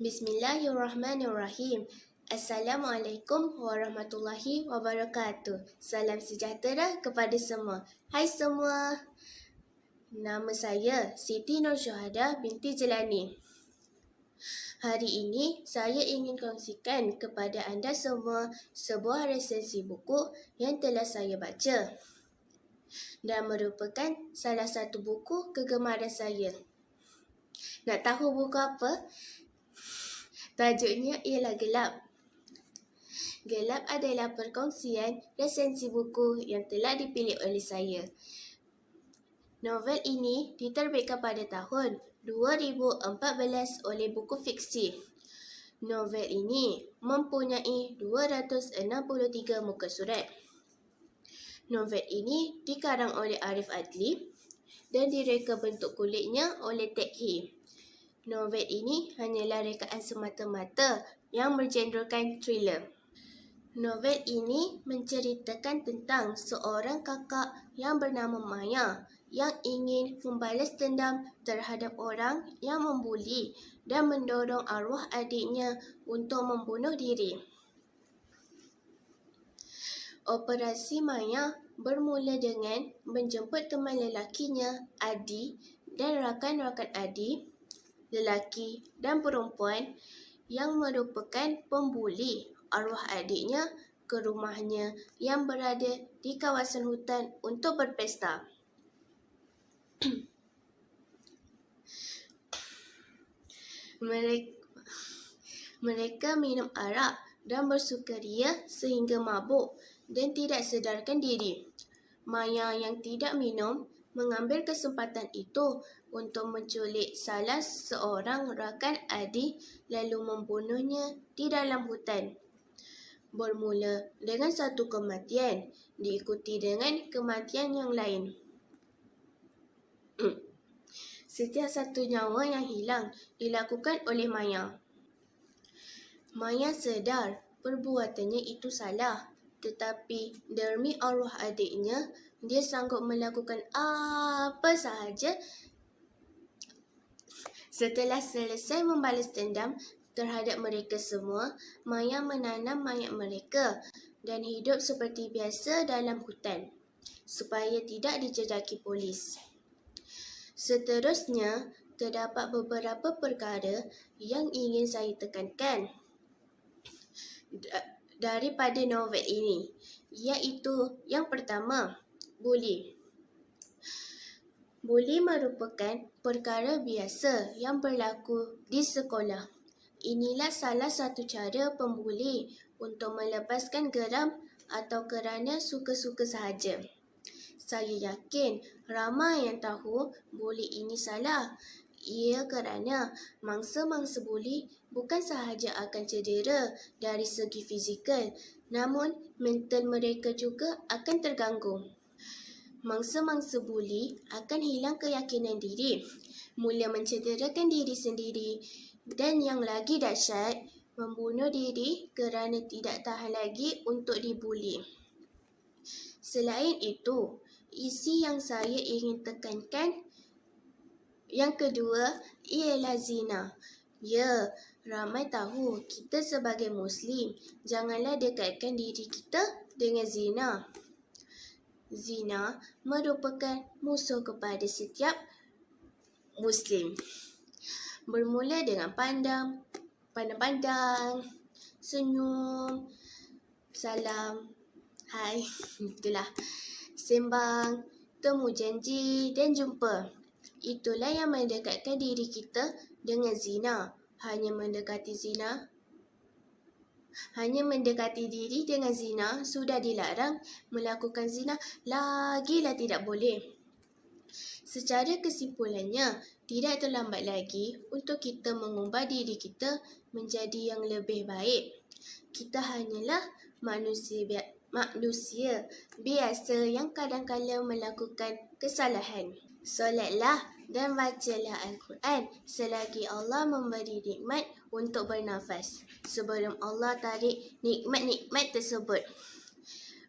Bismillahirrahmanirrahim. Assalamualaikum warahmatullahi wabarakatuh. Salam sejahtera kepada semua. Hai semua. Nama saya Siti Nur Syuhada binti Jelani. Hari ini saya ingin kongsikan kepada anda semua sebuah resensi buku yang telah saya baca dan merupakan salah satu buku kegemaran saya. Nak tahu buku apa? Tajuknya ialah Gelap. Gelap adalah perkongsian resensi buku yang telah dipilih oleh saya. Novel ini diterbitkan pada tahun 2014 oleh Buku Fiksi. Novel ini mempunyai 263 muka surat. Novel ini dikarang oleh Arif Adli dan direka bentuk kulitnya oleh Ted He. Novel ini hanyalah rekaan semata-mata yang bergenrekan thriller. Novel ini menceritakan tentang seorang kakak yang bernama Maya yang ingin membalas dendam terhadap orang yang membuli dan mendorong arwah adiknya untuk membunuh diri. Operasi Maya bermula dengan menjemput teman lelakinya, Adi, dan rakan-rakan Adi, lelaki dan perempuan yang merupakan pembuli arwah adiknya ke rumahnya yang berada di kawasan hutan untuk berpesta. Mereka minum arak dan bersukaria sehingga mabuk dan tidak sedarkan diri. Maya yang tidak minum mengambil kesempatan itu untuk menculik salah seorang rakan Adi lalu membunuhnya di dalam hutan. Bermula dengan satu kematian, diikuti dengan kematian yang lain. Setiap satu nyawa yang hilang dilakukan oleh Maya. Maya sedar perbuatannya itu salah, tetapi demi arwah adiknya, dia sanggup melakukan apa sahaja. Setelah selesai membalas dendam terhadap mereka semua, Maya menanam mayat mereka dan hidup seperti biasa dalam hutan supaya tidak dijejaki polis. Seterusnya, terdapat beberapa perkara yang ingin saya tekankan daripada novel ini, iaitu yang pertama, buli. Buli merupakan perkara biasa yang berlaku di sekolah. Inilah salah satu cara pembuli untuk melepaskan geram atau kerana suka-suka sahaja. Saya yakin ramai yang tahu buli ini salah. Ia kerana mangsa-mangsa buli bukan sahaja akan cedera dari segi fizikal, namun mental mereka juga akan terganggu. Mangsa-mangsa buli akan hilang keyakinan diri, mula mencederakan diri sendiri dan yang lagi dahsyat, membunuh diri kerana tidak tahan lagi untuk dibuli. Selain itu, isi yang saya ingin tekankan yang kedua ialah zina. Ya, ramai tahu kita sebagai Muslim janganlah dekatkan diri kita dengan zina. Zina merupakan musuh kepada setiap Muslim. Bermula dengan pandang-pandang, senyum, salam, hai, itulah. Sembang, temu janji dan jumpa. Itulah yang mendekatkan diri kita dengan zina. Hanya mendekati diri dengan zina sudah dilarang, melakukan zina lagilah tidak boleh. Secara kesimpulannya, tidak terlambat lagi untuk kita mengubah diri kita menjadi yang lebih baik. Kita hanyalah manusia manusia biasa yang kadang-kala melakukan kesalahan. Solatlah dan bacalah Al-Quran selagi Allah memberi nikmat untuk bernafas sebelum Allah tarik nikmat-nikmat tersebut.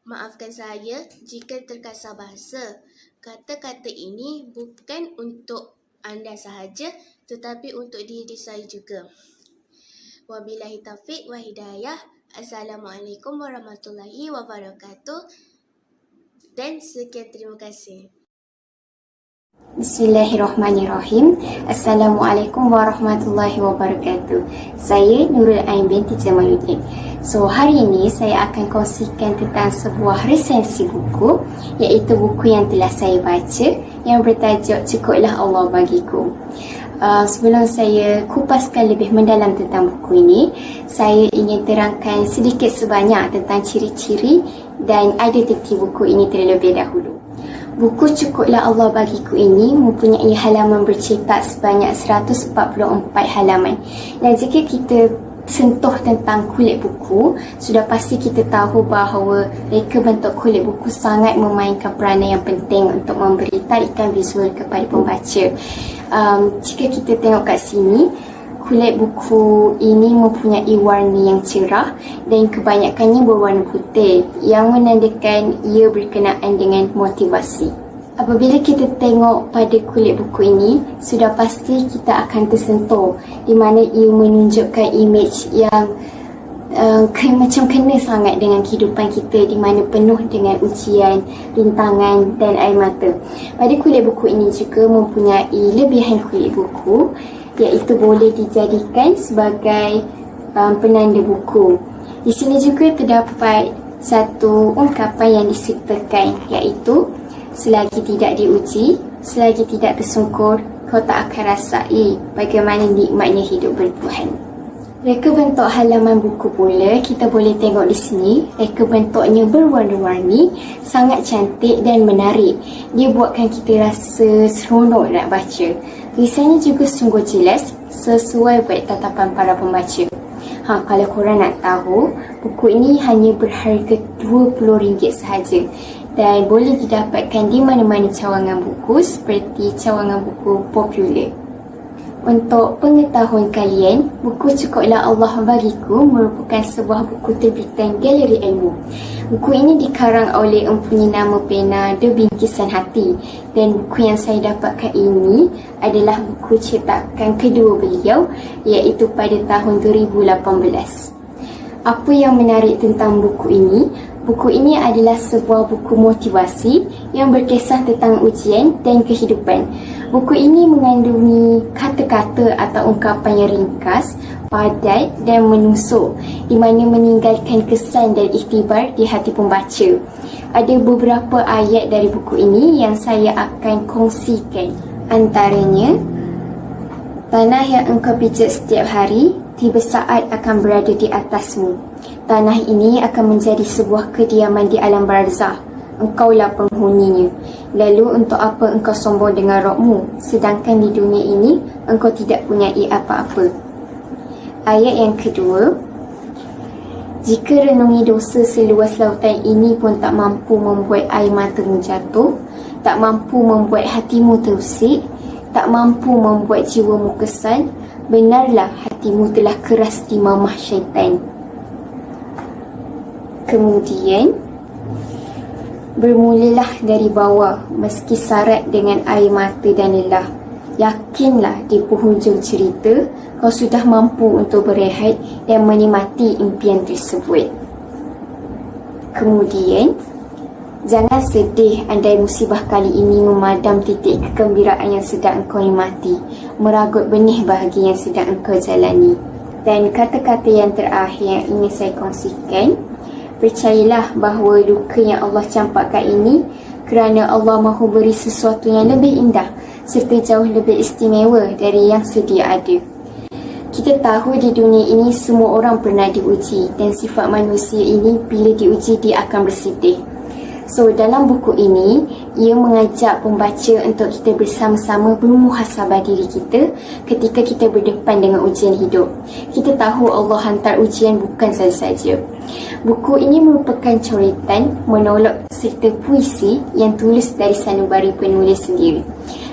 Maafkan saya jika terkasar bahasa. Kata-kata ini bukan untuk anda sahaja tetapi untuk diri saya juga. Wabillahi taufiq wa hidayah. Assalamualaikum warahmatullahi wabarakatuh. Dan sekian, terima kasih. Bismillahirrahmanirrahim. Assalamualaikum warahmatullahi wabarakatuh. Saya Nurul Ain binti Jamaluddin. So, hari ini saya akan kongsikan tentang sebuah resensi buku, iaitu buku yang telah saya baca yang bertajuk Cukuplah Allah Bagiku. Sebelum saya kupaskan lebih mendalam tentang buku ini, saya ingin terangkan sedikit sebanyak tentang ciri-ciri dan identiti buku ini terlebih dahulu. Buku Cukuplah Allah Bagiku ini mempunyai halaman bercetak sebanyak 144 halaman. Dan jika kita sentuh tentang kulit buku, sudah pasti kita tahu bahawa reka bentuk kulit buku sangat memainkan peranan yang penting untuk memberi tarikan visual kepada pembaca. Jika kita tengok kat sini, kulit buku ini mempunyai warna yang cerah dan kebanyakannya berwarna putih yang menandakan ia berkenaan dengan motivasi. Apabila kita tengok pada kulit buku ini, sudah pasti kita akan tersentuh di mana ia menunjukkan imej yang macam kena sangat dengan kehidupan kita, di mana penuh dengan ujian, rintangan dan air mata. Pada kulit buku ini juga mempunyai lebihan kulit buku, iaitu boleh dijadikan sebagai penanda buku. Di sini juga terdapat satu ungkapan yang disertakan, iaitu selagi tidak diuji, selagi tidak tersungkur, kau tak akan rasai bagaimana nikmatnya hidup bertuhan. Reka bentuk halaman buku pula kita boleh tengok di sini. Reka bentuknya berwarna-warni, sangat cantik dan menarik. Dia buatkan kita rasa seronok nak baca. Tulisannya juga sungguh jelas, sesuai buat tatapan para pembaca. Kalau korang nak tahu, buku ini hanya berharga RM20 sahaja dan boleh didapatkan di mana-mana cawangan buku seperti cawangan buku popular. Untuk pengetahuan kalian, buku Cukuplah Allah Bagiku merupakan sebuah buku terbitan Galeri Ilmu. Buku ini dikarang oleh empunya nama pena The Bingkisan Hati, dan buku yang saya dapatkan ini adalah buku cetakan kedua beliau, iaitu pada tahun 2018. Apa yang menarik tentang buku ini? Buku ini adalah sebuah buku motivasi yang berkisah tentang ujian dan kehidupan. Buku ini mengandungi kata-kata atau ungkapan yang ringkas, padat dan menusuk, di mana meninggalkan kesan dan iktibar di hati pembaca. Ada beberapa ayat dari buku ini yang saya akan kongsikan. Antaranya, tanah yang engkau pijak setiap hari, tiba saat akan berada di atasmu. Tanah ini akan menjadi sebuah kediaman di alam barzah. Engkaulah penghuninya. Lalu untuk apa engkau sombong dengan Rabbmu, sedangkan di dunia ini engkau tidak punyai apa-apa. Ayat yang kedua, jika renungi dosa seluas lautan ini pun tak mampu membuat air matamu jatuh, tak mampu membuat hatimu terusik, tak mampu membuat jiwamu kesal, benarlah hatimu telah keras di mamah syaitan. Kemudian, bermulalah dari bawah meski sarat dengan air mata dan lelah. Yakinlah di penghujung cerita kau sudah mampu untuk berehat dan menikmati impian tersebut. Kemudian, jangan sedih andai musibah kali ini memadam titik kegembiraan yang sedang engkau nikmati, meragut benih bahagia yang sedang engkau jalani. Dan kata-kata yang terakhir yang ingin saya kongsikan, percayalah bahawa luka yang Allah campakkan ini kerana Allah mahu beri sesuatu yang lebih indah serta jauh lebih istimewa dari yang sedia ada. Kita tahu di dunia ini semua orang pernah diuji, dan sifat manusia ini bila diuji dia akan bersedih. So, dalam buku ini, ia mengajak pembaca untuk kita bersama-sama bermuhasabah diri kita ketika kita berdepan dengan ujian hidup. Kita tahu Allah hantar ujian bukan saja-saja. Buku ini merupakan coretan, monolog serta puisi yang tulis dari sanubari penulis sendiri.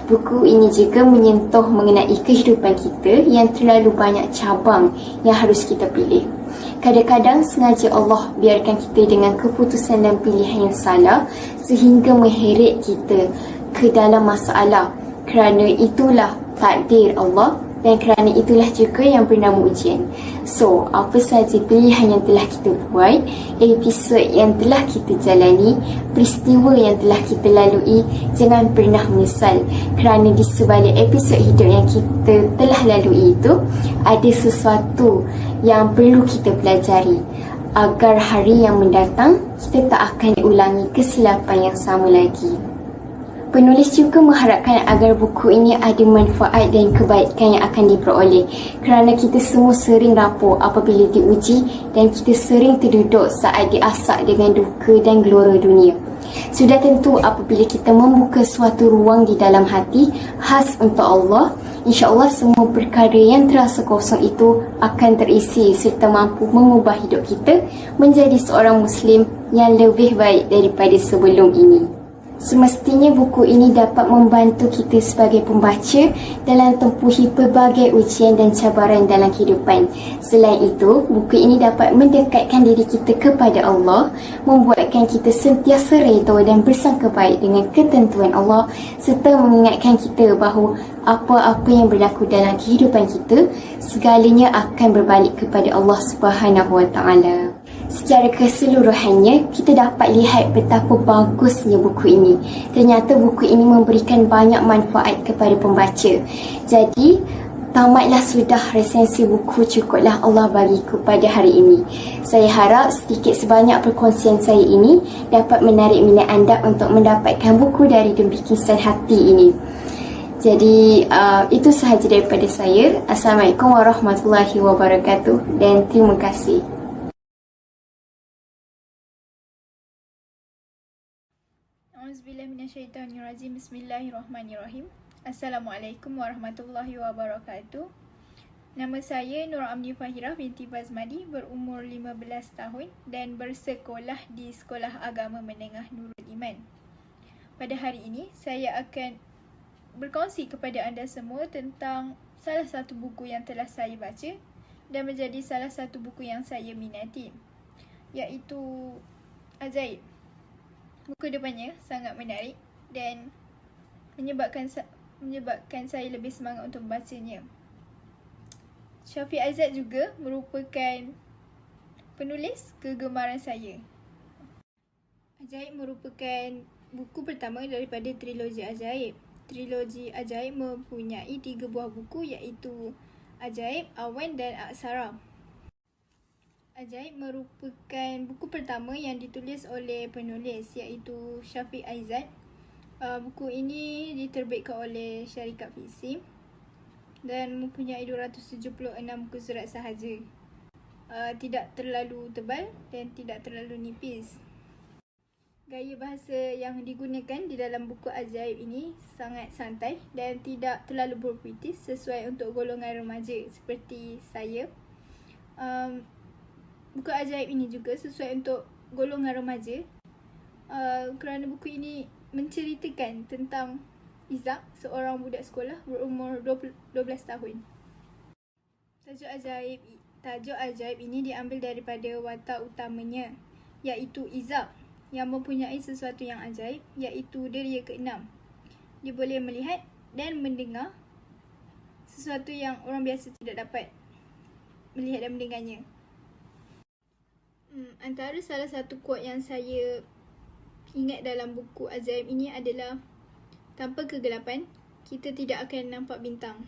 Buku ini juga menyentuh mengenai kehidupan kita yang terlalu banyak cabang yang harus kita pilih. Kadang-kadang sengaja Allah biarkan kita dengan keputusan dan pilihan yang salah sehingga mengheret kita ke dalam masalah. Kerana itulah takdir Allah dan kerana itulah juga yang bernama ujian. So, apa sahaja pilihan yang telah kita buat, episod yang telah kita jalani, peristiwa yang telah kita lalui, jangan pernah menyesal. Kerana di sebalik episod hidup yang kita telah lalui itu, ada sesuatu yang perlu kita pelajari agar hari yang mendatang kita tak akan ulangi kesilapan yang sama lagi. Penulis juga mengharapkan agar buku ini ada manfaat dan kebaikan yang akan diperoleh kerana kita semua sering rapor apabila diuji dan kita sering terduduk saat diasak dengan duka dan gelora dunia. Sudah tentu apabila kita membuka suatu ruang di dalam hati khas untuk Allah, insya-Allah semua perkara yang terasa kosong itu akan terisi serta mampu mengubah hidup kita menjadi seorang Muslim yang lebih baik daripada sebelum ini. Semestinya buku ini dapat membantu kita sebagai pembaca dalam tempuhi pelbagai ujian dan cabaran dalam kehidupan. Selain itu, buku ini dapat mendekatkan diri kita kepada Allah, membuatkan kita sentiasa redha dan bersangka baik dengan ketentuan Allah serta mengingatkan kita bahawa apa-apa yang berlaku dalam kehidupan kita, segalanya akan berbalik kepada Allah Subhanahu Wa Taala. Secara keseluruhannya, kita dapat lihat betapa bagusnya buku ini. Ternyata buku ini memberikan banyak manfaat kepada pembaca. Jadi, tamatlah sudah resensi buku Cukuplah Allah Bagiku pada hari ini. Saya harap sedikit sebanyak perkongsian saya ini dapat menarik minat anda untuk mendapatkan buku dari Dembikisan Hati ini. Jadi, itu sahaja daripada saya. Assalamualaikum warahmatullahi wabarakatuh dan terima kasih. Auzubillahiminasyaitanirrajim. Bismillahirrahmanirrahim. Assalamualaikum warahmatullahi wabarakatuh. Nama saya Nur Amni Fahirah binti Bazmadi, berumur 15 tahun dan bersekolah di Sekolah Agama Menengah Nurul Iman. Pada hari ini, saya akan berkongsi kepada anda semua tentang salah satu buku yang telah saya baca dan menjadi salah satu buku yang saya minati, iaitu Ajaib. Buku depannya sangat menarik dan menyebabkan saya lebih semangat untuk membacanya. Syafiq Aizat juga merupakan penulis kegemaran saya. Ajaib merupakan buku pertama daripada trilogi Ajaib. Trilogi Ajaib mempunyai 3 buah buku iaitu Ajaib, Awan dan Aksara. Ajaib merupakan buku pertama yang ditulis oleh penulis iaitu Syafiq Aizat. Buku ini diterbitkan oleh syarikat fiksi dan mempunyai 276 muka surat sahaja. Tidak terlalu tebal dan tidak terlalu nipis. Gaya bahasa yang digunakan di dalam buku Ajaib ini sangat santai dan tidak terlalu berpuitis, sesuai untuk golongan remaja seperti saya. Buku Ajaib ini juga sesuai untuk golongan remaja kerana buku ini menceritakan tentang Izak, seorang budak sekolah berumur 12 tahun. Tajuk Ajaib ini diambil daripada watak utamanya iaitu Izak yang mempunyai sesuatu yang ajaib iaitu deria ke-6. Dia boleh melihat dan mendengar sesuatu yang orang biasa tidak dapat melihat dan mendengarnya. Antara salah satu quote yang saya ingat dalam buku Ajaib ini adalah, tanpa kegelapan, kita tidak akan nampak bintang.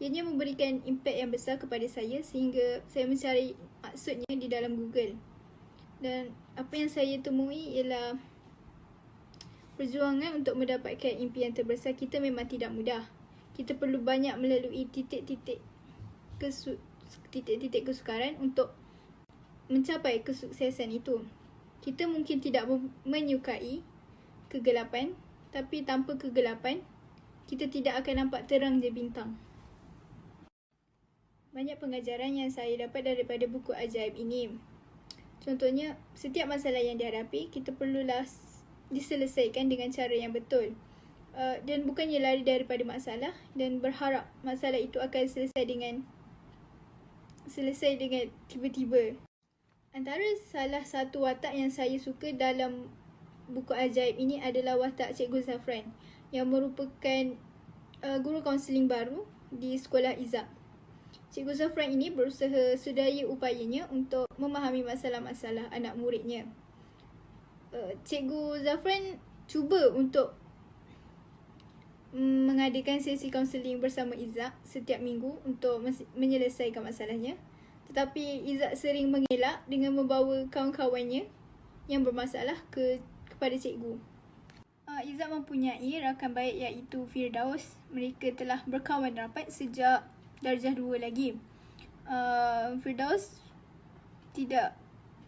Ianya memberikan impak yang besar kepada saya sehingga saya mencari maksudnya di dalam Google. Dan apa yang saya temui ialah perjuangan untuk mendapatkan impian terbesar kita memang tidak mudah. Kita perlu banyak melalui titik-titik kesukaran untuk mencapai kesuksesan itu. Kita mungkin tidak menyukai kegelapan, tapi tanpa kegelapan, kita tidak akan nampak terang je bintang. Banyak pengajaran yang saya dapat daripada buku ajaib ini. Contohnya, setiap masalah yang dihadapi, kita perlulah diselesaikan dengan cara yang betul. Dan bukannya lari daripada masalah dan berharap masalah itu akan selesai dengan tiba-tiba. Antara salah satu watak yang saya suka dalam buku ajaib ini adalah watak Cikgu Zafran yang merupakan guru kaunseling baru di sekolah Izak. Cikgu Zafran ini berusaha sedaya upayanya untuk memahami masalah-masalah anak muridnya. Cikgu Zafran cuba untuk mengadakan sesi kaunseling bersama Izak setiap minggu untuk menyelesaikan masalahnya. Tetapi Izak sering mengelak dengan membawa kawan-kawannya yang bermasalah kepada cikgu. Izak mempunyai rakan baik iaitu Firdaus. Mereka telah berkawan rapat sejak darjah 2 lagi. Firdaus tidak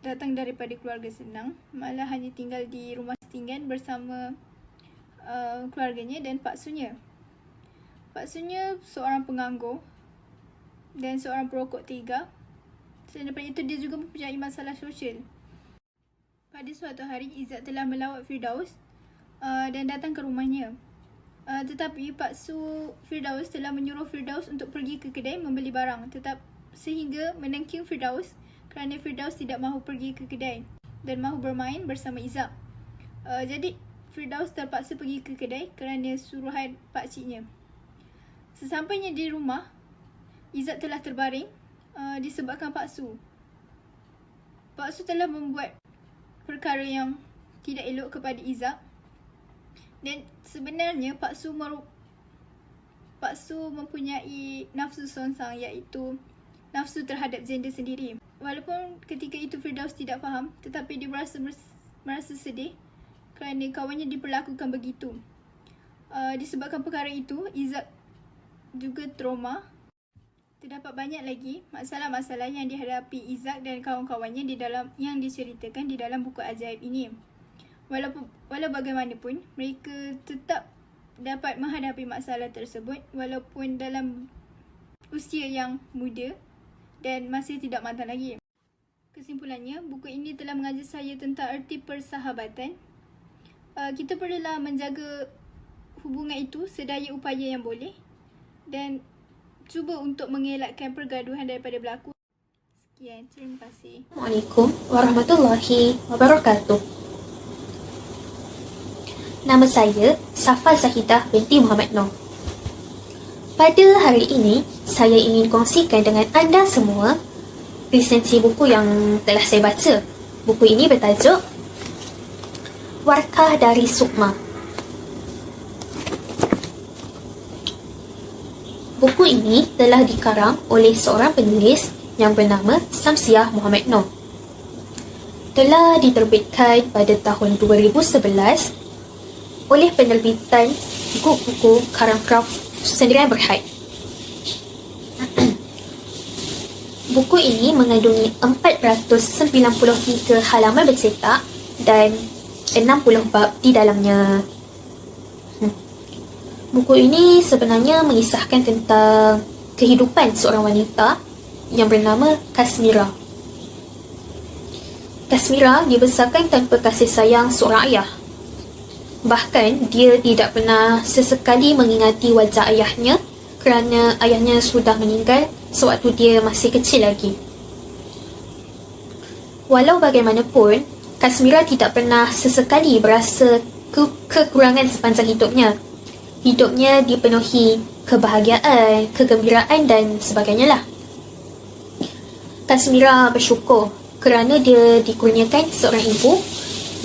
datang daripada keluarga senang, malah hanya tinggal di rumah setinggan bersama keluarganya dan Pak Sunya. Pak Sunya seorang penganggur dan seorang perokok tega. Selain daripada itu, dia juga mempunyai masalah sosial. Pada suatu hari, Izzat telah melawat Firdaus dan datang ke rumahnya. Tetapi Pak Su Firdaus telah menyuruh Firdaus untuk pergi ke kedai membeli barang, sehingga menengking Firdaus kerana Firdaus tidak mahu pergi ke kedai dan mahu bermain bersama Izzat. Jadi Firdaus terpaksa pergi ke kedai kerana suruhan pakciknya. Sesampainya di rumah, Izzat telah terbaring disebabkan Pak Su. Pak Su telah membuat perkara yang tidak elok kepada Izzat. Dan sebenarnya Pak Su mempunyai nafsu songsang, iaitu nafsu terhadap gender sendiri. Walaupun ketika itu Firdaus tidak faham, tetapi dia merasa sedih kerana kawannya diperlakukan begitu. Disebabkan perkara itu, Izzat juga trauma. Terdapat banyak lagi masalah-masalah yang dihadapi Izzat dan kawan-kawannya yang diceritakan di dalam buku ajaib ini. Walau bagaimanapun, mereka tetap dapat menghadapi masalah tersebut walaupun dalam usia yang muda dan masih tidak matang lagi. Kesimpulannya, buku ini telah mengajar saya tentang erti persahabatan. Kita perlulah menjaga hubungan itu sedaya upaya yang boleh dan cuba untuk mengelakkan pergaduhan daripada berlaku. Sekian, terima kasih. Assalamualaikum warahmatullahi wabarakatuh. Nama saya Safa Zahidah binti Muhammad Noor. Pada hari ini, saya ingin kongsikan dengan anda semua resensi buku yang telah saya baca. Buku ini bertajuk Warkah dari Sukma. Buku ini telah dikarang oleh seorang penulis yang bernama Samsiah Muhammad Noor. Telah diterbitkan pada tahun 2011 oleh penerbitan buku Karangcraft Sendirian Berhad. Buku ini mengandungi 493 halaman bercetak dan 60 bab di dalamnya. Buku ini sebenarnya mengisahkan tentang kehidupan seorang wanita yang bernama Kasmira. Kasmira dibesarkan tanpa kasih sayang seorang ayah. Bahkan dia tidak pernah sesekali mengingati wajah ayahnya kerana ayahnya sudah meninggal sewaktu dia masih kecil lagi. Walau bagaimanapun, Kasmira tidak pernah sesekali berasa kekurangan sepanjang hidupnya. Hidupnya dipenuhi kebahagiaan, kegembiraan dan sebagainya lah. Kasmira bersyukur kerana dia dikurniakan seorang ibu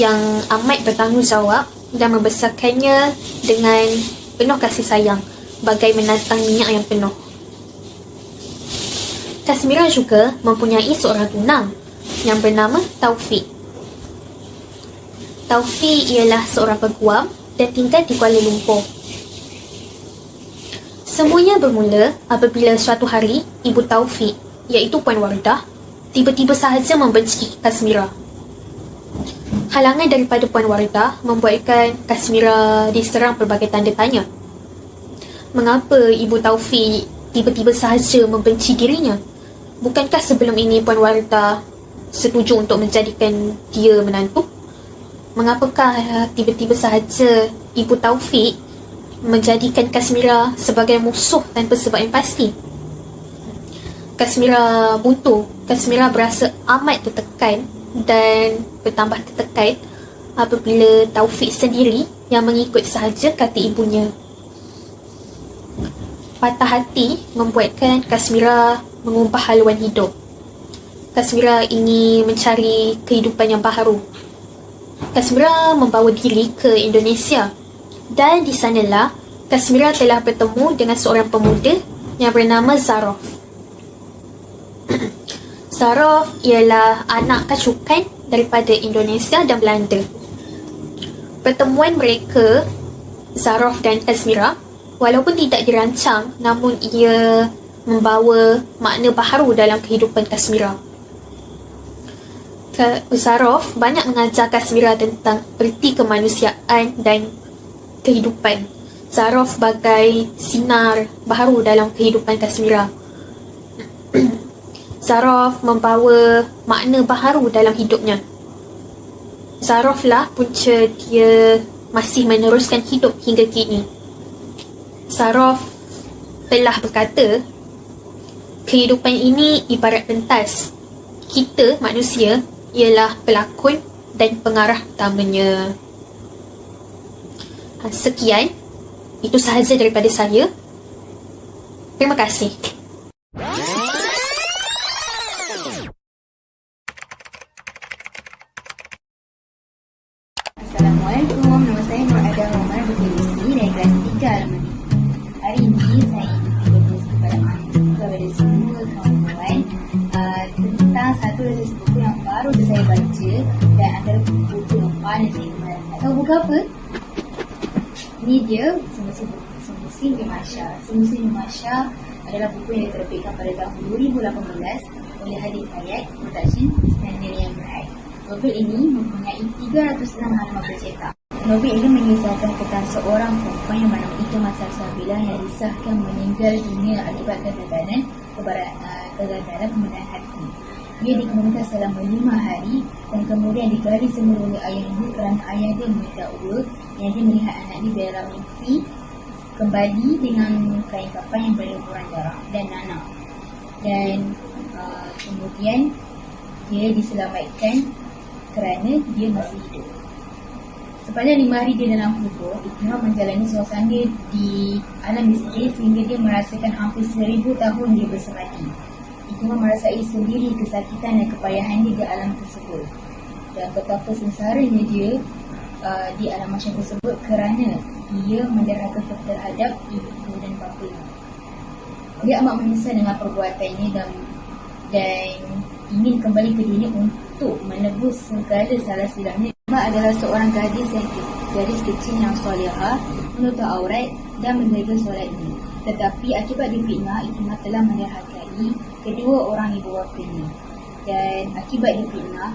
yang amat bertanggungjawab dan membesarkannya dengan penuh kasih sayang bagai menatang minyak yang penuh. Kasmira juga mempunyai seorang tunang yang bernama Taufik. Taufik ialah seorang peguam dan tinggal di Kuala Lumpur. Semuanya bermula apabila suatu hari ibu Taufik, iaitu Puan Wardah, tiba-tiba sahaja membenci Kasmira. Halangan daripada Puan Wardah membuatkan Kasmira diserang pelbagai tanda tanya. Mengapa Ibu Taufik tiba-tiba sahaja membenci dirinya? Bukankah sebelum ini Puan Wardah setuju untuk menjadikan dia menantu? Mengapakah tiba-tiba sahaja Ibu Taufik menjadikan Kasmira sebagai musuh tanpa sebab yang pasti? Kasmira buntu. Kasmira berasa amat tertekan dan bertambah tertekan apabila Taufik sendiri yang mengikut sahaja kata ibunya. Patah hati membuatkan Kasmira mengubah haluan hidup. Kasmira ingin mencari kehidupan yang baharu. Kasmira membawa diri ke Indonesia dan di sanalah Kasmira telah bertemu dengan seorang pemuda yang bernama Zarof. Zarof ialah anak kacukan daripada Indonesia dan Belanda. Pertemuan mereka, Zarof dan Kasmira, walaupun tidak dirancang, namun ia membawa makna baharu dalam kehidupan Kasmira. Zarof banyak mengajar Kasmira tentang erti kemanusiaan dan kehidupan. Zarof bagai sinar baharu dalam kehidupan Kasmira. Zarof membawa makna baharu dalam hidupnya. Zarof lah punca dia masih meneruskan hidup hingga kini. Zarof telah berkata, kehidupan ini ibarat pentas. Kita, manusia, ialah pelakon dan pengarah utamanya. Sekian, itu sahaja daripada saya. Terima kasih. Assalamualaikum, nama saya Nur Ada Omar Bukit dari kelas 3 Almani. Hari ini saya ingin berkongsi kepada semua kawan-kawan tentang satu resesi buku yang baru saya baca dan antara buku yang paling saya gemar. Tahu buku apa? Ini dia Semusim Bimasya. Semusim Bimasya adalah buku yang diterbitkan pada tahun 2018 oleh Hadith Hayat Production Standard yang Berai. Novel ini mempunyai 306 halaman bercetak. Novel ini mengisahkan tentang seorang perempuan yang bernama Ikrimah Salsabilah yang disahkan meninggal dunia akibat kegagalan pembedahan hati. Dia dikemudikan selama 5 hari dan kemudian digali semula oleh ayahnya kerana ayah dia mendakwa yang dia melihat anak dia dalam mimpi kembali dengan kain kafan yang berlumuran darah dan nanah. Dan kemudian dia diselamatkan kerana dia masih hidup. Sepanjang 5 hari dia dalam kubur, Ikrimah menjalani suasana di alam misteri sehingga dia merasakan hampir 1000 tahun dia bersemadi. Ikrimah merasai sendiri kesakitan dan kepayahan dia di alam tersebut. Dan betapa sengsaranya dia di alam macam tersebut kerana dia menderhaka terhadap ibu dan bapanya. Dia amat menyesal dengan perbuatannya dan ingin kembali ke dunia untuk menebus segala salah silapnya. Ikrimah adalah seorang gadis kecil yang solehah, menutup aurat dan menjaga solatnya. Tetapi akibat difitnah, Ikrimah telah menderhakai kedua orang ibu bapanya. Dan akibat difitnah,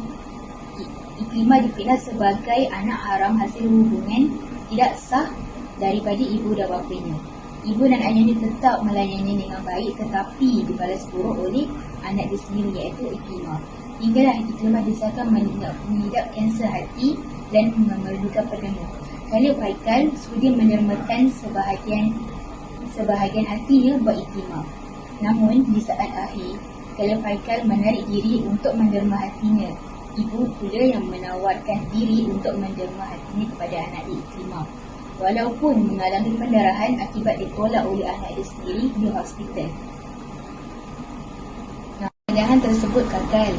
Ikrimah difitnah sebagai anak haram hasil hubungan tidak sah daripada ibu dan bapanya. Ibu dan ayahnya tetap melayaninya dengan baik tetapi dibalas buruk oleh anak dia sendiri iaitu Ikrimah. Hinggalah Ikrimah disahkan mengidap kanser hati dan memerlukan perdana. Khalif Haikal sudi menermakan sebahagian hatinya buat Ikrimah. Namun di saat akhir, Khalif Haikal menarik diri untuk menderma hatinya. Ibu pula yang menawarkan diri untuk menderma hatinya kepada anak dia Ikrimah. Walaupun mengalami pendarahan akibat ditolak oleh anak dia sendiri di hospital. Penjarahan tersebut kekal.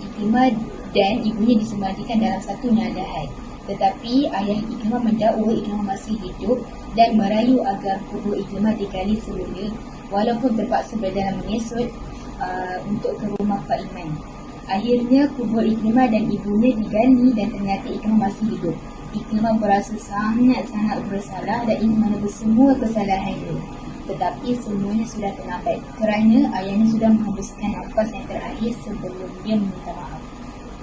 Ikrimah dan ibunya disemadikan dalam satu nadahan. Tetapi ayah Ikrimah mendakwa Ikrimah masih hidup dan merayu agar kubur Ikrimah digali semula walaupun terpaksa berjalan menyusut untuk ke rumah Pak Iman. Akhirnya kubur Ikrimah dan ibunya digali dan ternyata Ikrimah masih hidup. Ikrimah berasa sangat-sangat bersalah dan ingin menebus semua kesalahannya. Tetapi semuanya sudah terlambat kerana ayahnya sudah menghembuskan nafas yang terakhir sebelum dia meminta maaf.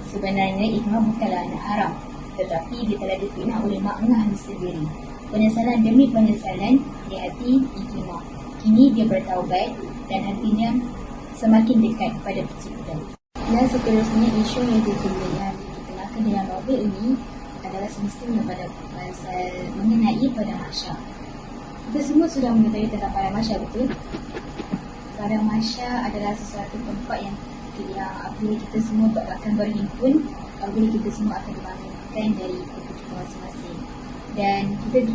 Sebenarnya Ikrimah bukanlah anak haram, tetapi dia telah difitnah oleh maknah sendiri. Penyesalan demi penyesalan di hati Ikrimah. Kini dia bertaubat dan hatinya semakin dekat pada pencipta. Dan seterusnya, isu yang dikenakan dalam novel ini adalah semestinya pada pasal mengenai padang mahsyar. Kita semua sudah mengetahui tentang padang mahsyar, betul? Padang mahsyar adalah sesuatu tempat yang apabila kita semua akan berhimpun, apabila kita semua akan dibangunkan dari kehidupan masing-masing. Dan kita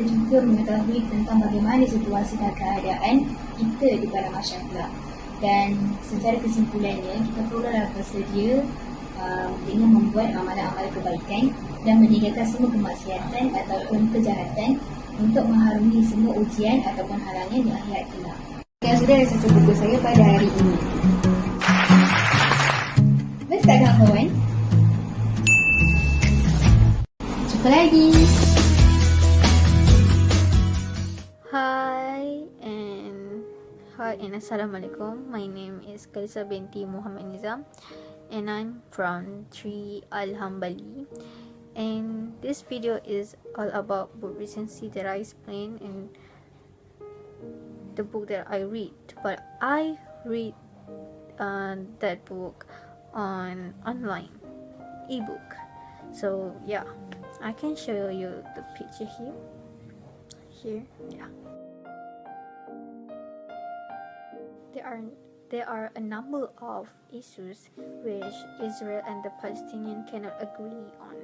juga mengetahui tentang bagaimana situasi dan keadaan kita di padang mahsyar pula. Dan secara kesimpulannya, kita perlulah bersedia dengan membuat amalan-amalan kebaikan dan meninggalkan semua kemaksiatan ataupun kejahatan untuk mengharungi semua ujian ataupun halangan di akhirat kelak. Yang sudah ada satu buku saya pada hari ini. Best tak kawan-kawan? Jumpa lagi. Hi and Assalamualaikum. My name is Kalisa binti Muhammad Nizam and I'm from Tri Al-Hambali, and this video is all about book recency that I explain in the book that I read. But I read that book on online ebook, so yeah, I can show you the picture here. Yeah, there are a number of issues which Israel and the Palestinians cannot agree on.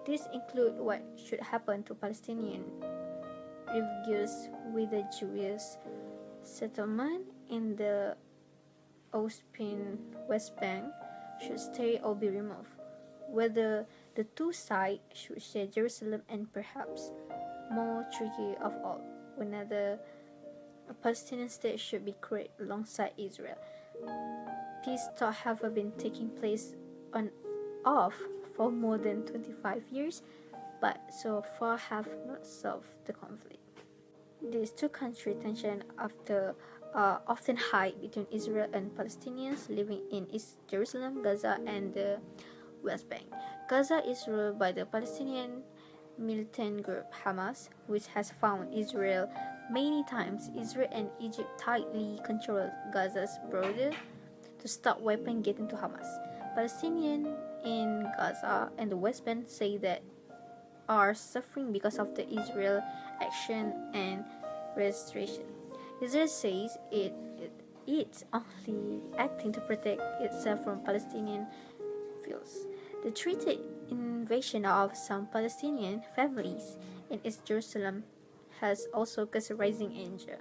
These include what should happen to Palestinian refugees with the Jewish settlement in the West Bank should stay or be removed, whether the two sides should share Jerusalem, and perhaps more tricky of all, whether a Palestinian state should be created alongside Israel. Peace talks have been taking place on off for more than 25 years, but so far have not solved the conflict. These two country tension often high between Israel and Palestinians living in East Jerusalem, Gaza, and the West Bank. Gaza is ruled by the Palestinian militant group Hamas, which has found Israel many times. Israel and Egypt tightly control Gaza's border to stop weapons getting to Hamas. Palestinians in Gaza and the West Bank say that are suffering because of the Israel action and restoration. Israel says it's only acting to protect itself from Palestinian fields. The treated invasion of some Palestinian families in East Jerusalem has also caused rising anger.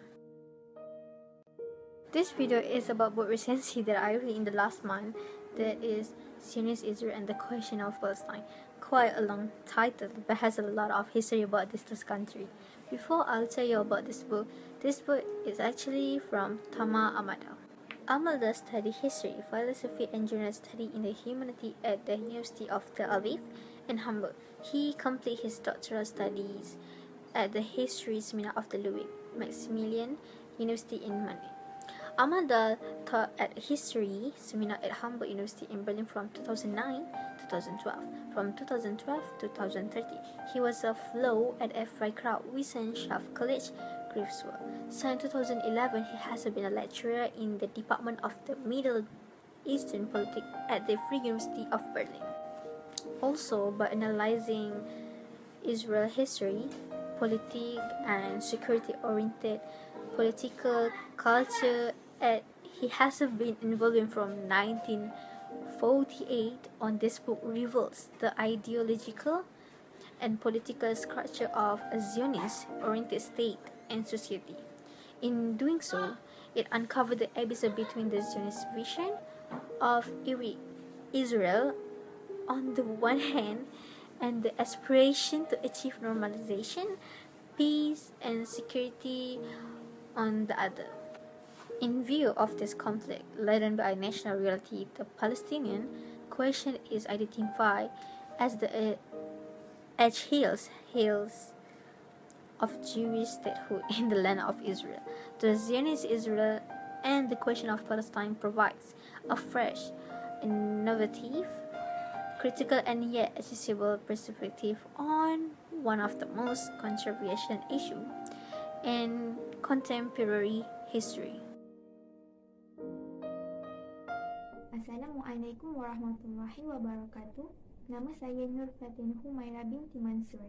This video is about book recency that I read in the last month, that is Zionist Israel and the Question of Palestine. Quite a long title, but has a lot of history about this country. Before I'll tell you about this book is actually from Tama Amada. Amada studied history, philosophy, and general study in the humanity at the University of Tel Aviv and Hamburg. He completed his doctoral studies at the History Seminar of the Ludwig Maximilian University in Munich. Amada taught at History Seminar at Hamburg University in Berlin from 2009 to 2012. From 2012 to 2013, he was a fellow at Freikraut Wissenschaft College, Greifswald. Since 2011, he has been a lecturer in the Department of the Middle Eastern Politics at the Free University of Berlin. Also, by analyzing Israel history, politics, and security-oriented political culture, he has been involved from 1948 on. This book reveals the ideological and political structure of a Zionist-oriented state and society. In doing so, it uncovered the abyss between the Zionist vision of Israel on the one hand and the aspiration to achieve normalization, peace, and security on the other. In view of this conflict laden by national reality, the Palestinian question is identified as the edge hills of Jewish statehood in the land of Israel. The Zionist Israel and the question of Palestine provides a fresh innovative, critical and yet accessible perspective on one of the most controversial issue in contemporary history. Assalamualaikum warahmatullahi wabarakatuh. Nama saya Nur Fatin Humaira binti Mansur.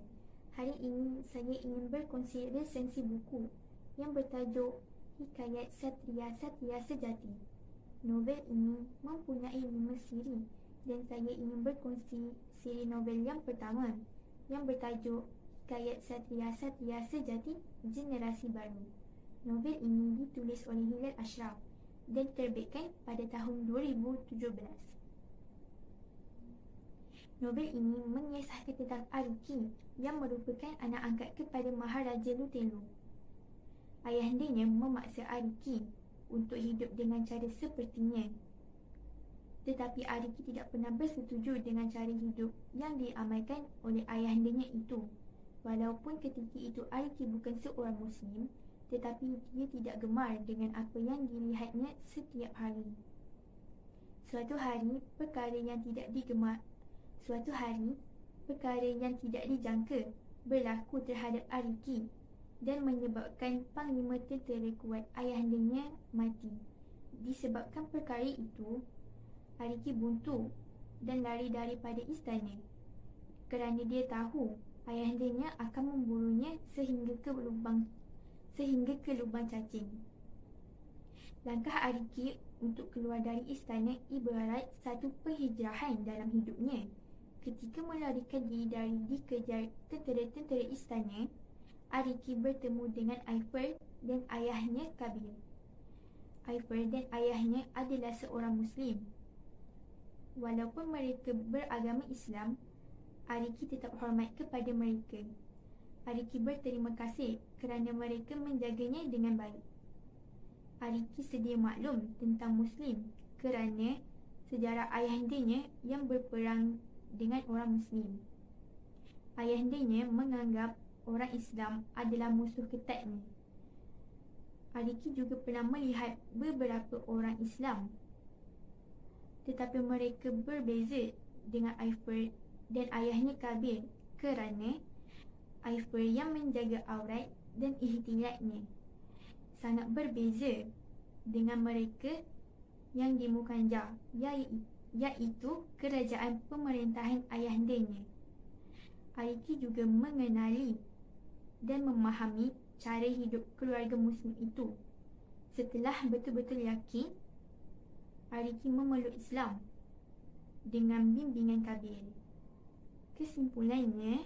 Hari ini saya ingin berkongsi resensi buku yang bertajuk Hikayat Satria-Satria Sejati. Novel ini mempunyai 5 siri dan saya ingin berkongsi siri novel yang pertama yang bertajuk Hikayat Satria-Satria Sejati Generasi Baru. Novel ini ditulis oleh Hilal Ashraf dan terbitkan pada tahun 2017. Novel ini mengisahkan tentang Ariki yang merupakan anak angkat kepada Maharaja Lutelu. Ayahandanya memaksa Ariki untuk hidup dengan cara sepertinya. Tetapi Ariki tidak pernah bersetuju dengan cara hidup yang diamalkan oleh ayahandanya itu. Walaupun ketika itu Ariki bukan seorang Muslim, tetapi dia tidak gemar dengan apa yang dilihatnya setiap hari. Suatu hari, perkara yang tidak dijangka berlaku terhadap Ariki dan menyebabkan Panglima Tentera Kuat ayahandanya mati. Disebabkan perkara itu, Ariki buntu dan lari daripada istana kerana dia tahu ayahandanya akan memburunya sehingga ke lubang cacing. Langkah Ariki untuk keluar dari istana ibarat satu penghijrahan dalam hidupnya. Ketika melarikan diri dari dikejar tentera-tentera istana, Ariki bertemu dengan Aifer dan ayahnya Kabir. Aifer dan ayahnya adalah seorang Muslim. Walaupun mereka beragama Islam, Ariki tetap hormat kepada mereka. Ariki berterima kasih kerana mereka menjaganya dengan baik. Ariki sedia maklum tentang Muslim kerana sejarah ayahandanya yang berperang dengan orang Muslim. Ayahandanya menganggap orang Islam adalah musuh ketatnya. Ariki juga pernah melihat beberapa orang Islam, tetapi mereka berbeza dengan Aifer dan ayahnya Kabir kerana Aifer yang menjaga aurat dan ihtilatnya sangat berbeza dengan mereka yang di Mukanja, iaitu kerajaan pemerintahan ayahandanya. Ariki juga mengenali dan memahami cara hidup keluarga Muslim itu. Setelah betul-betul yakin, Ariki memeluk Islam dengan bimbingan Kabir. Kesimpulannya,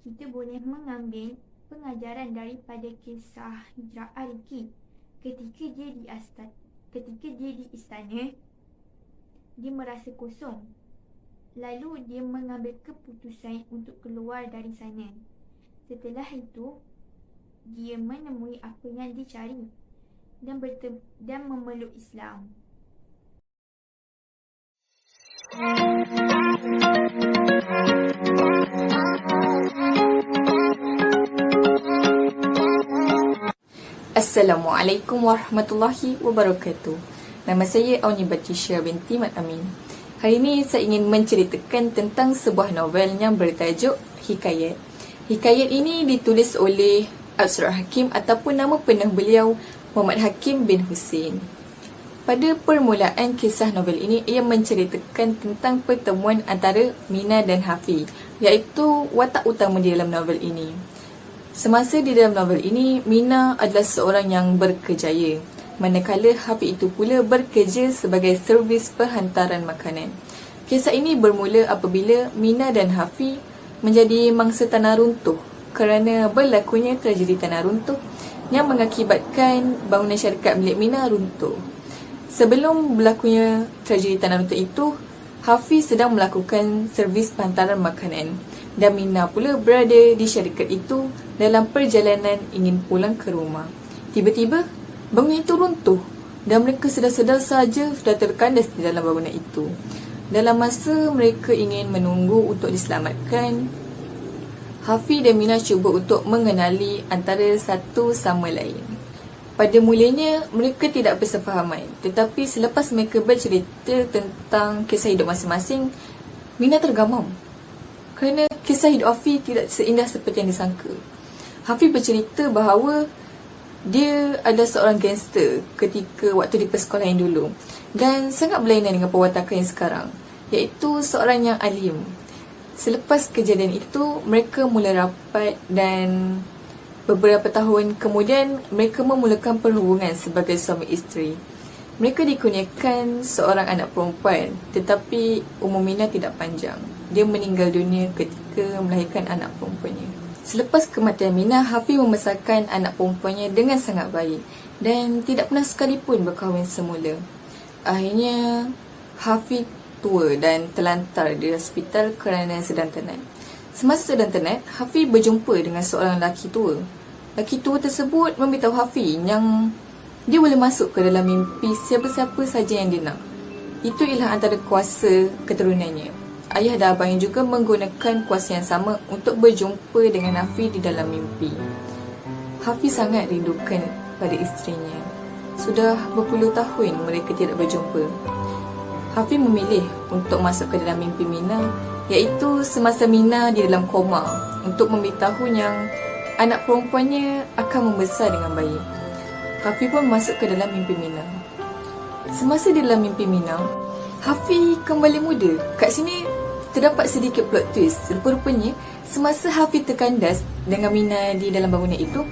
kita boleh mengambil pengajaran daripada kisah hijrah Ariki. Ketika dia di istana, dia merasa kosong. Lalu dia mengambil keputusan untuk keluar dari sana. Setelah itu, dia menemui apa yang dicari dan memeluk Islam. Assalamualaikum warahmatullahi wabarakatuh. Nama saya Auni Batisha binti Mat Amin. Hari ini saya ingin menceritakan tentang sebuah novel yang bertajuk Hikayat. Hikayat ini ditulis oleh Absar Hakim ataupun nama penuh beliau Muhammad Hakim bin Hussein. Pada permulaan kisah novel ini, ia menceritakan tentang pertemuan antara Mina dan Hafi, iaitu watak utama di dalam novel ini. Semasa di dalam novel ini, Mina adalah seorang yang berkejaya, manakala Hafi itu pula bekerja sebagai servis perhantaran makanan. Kisah ini bermula apabila Mina dan Hafi menjadi mangsa tanah runtuh kerana berlakunya tragedi tanah runtuh yang mengakibatkan bangunan syarikat milik Mina runtuh. Sebelum berlakunya tragedi tanah runtuh itu, Hafi sedang melakukan servis perhantaran makanan dan Mina pula berada di syarikat itu dalam perjalanan ingin pulang ke rumah. Tiba-tiba, bangunan itu runtuh dan mereka sedar-sedar saja sudah terkandas di dalam bangunan itu. Dalam masa mereka ingin menunggu untuk diselamatkan, Hafi dan Mina cuba untuk mengenali antara satu sama lain. Pada mulanya, mereka tidak bersefahaman. Tetapi selepas mereka bercerita tentang kisah hidup masing-masing, Mina tergamam. Kerana kisah hidup Hafiz tidak seindah seperti yang disangka. Hafiz bercerita bahawa dia adalah seorang gangster ketika waktu di persekolahan dulu. Dan sangat berlainan dengan perwatakan yang sekarang, iaitu seorang yang alim. Selepas kejadian itu, mereka mula rapat dan beberapa tahun kemudian, mereka memulakan perhubungan sebagai suami isteri. Mereka dikurniakan seorang anak perempuan, tetapi umur Mina tidak panjang. Dia meninggal dunia ketika melahirkan anak perempuannya. Selepas kematian Mina, Hafiz membesarkan anak perempuannya dengan sangat baik dan tidak pernah sekalipun berkahwin semula. Akhirnya, Hafiz tua dan terlantar di hospital kerana sedang tenat. Semasa sedang tenat, Hafiz berjumpa dengan seorang lelaki tua. Lelaki tua tersebut memberitahu Hafiz yang dia boleh masuk ke dalam mimpi siapa-siapa saja yang dia nak. Itu ialah antara kuasa keturunannya. Ayah dan abangnya juga menggunakan kuasa yang sama untuk berjumpa dengan Hafiz di dalam mimpi. Hafiz sangat rindukan pada isterinya. Sudah berpuluh tahun mereka tidak berjumpa. Hafiz memilih untuk masuk ke dalam mimpi Mina, iaitu semasa Mina di dalam koma, untuk memberitahu yang anak perempuannya akan membesar dengan baik. Hafiz pun masuk ke dalam mimpi Mina. Semasa di dalam mimpi Mina, Hafiz kembali muda. Kat sini terdapat sedikit plot twist. Rupa-rupanya, semasa Hafiz terkandas dengan Mina di dalam bangunan itu,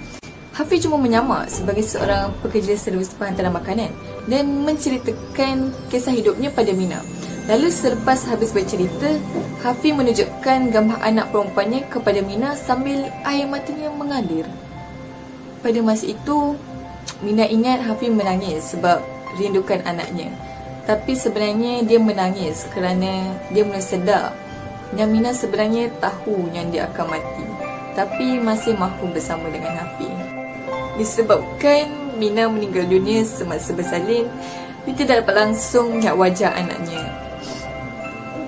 Hafiz cuma menyamar sebagai seorang pekerja servis penghantaran makanan dan menceritakan kisah hidupnya pada Mina. Lalu selepas habis bercerita, Hafiz menunjukkan gambar anak perempuannya kepada Mina sambil air matanya mengalir. Pada masa itu, Mina ingat Hafiz menangis sebab rindukan anaknya. Tapi sebenarnya dia menangis kerana dia mula sedar yang Mina sebenarnya tahu yang dia akan mati, tapi masih mahu bersama dengan Hafiz. Disebabkan Mina meninggal dunia semasa bersalin, dia tidak dapat langsung melihat wajah anaknya.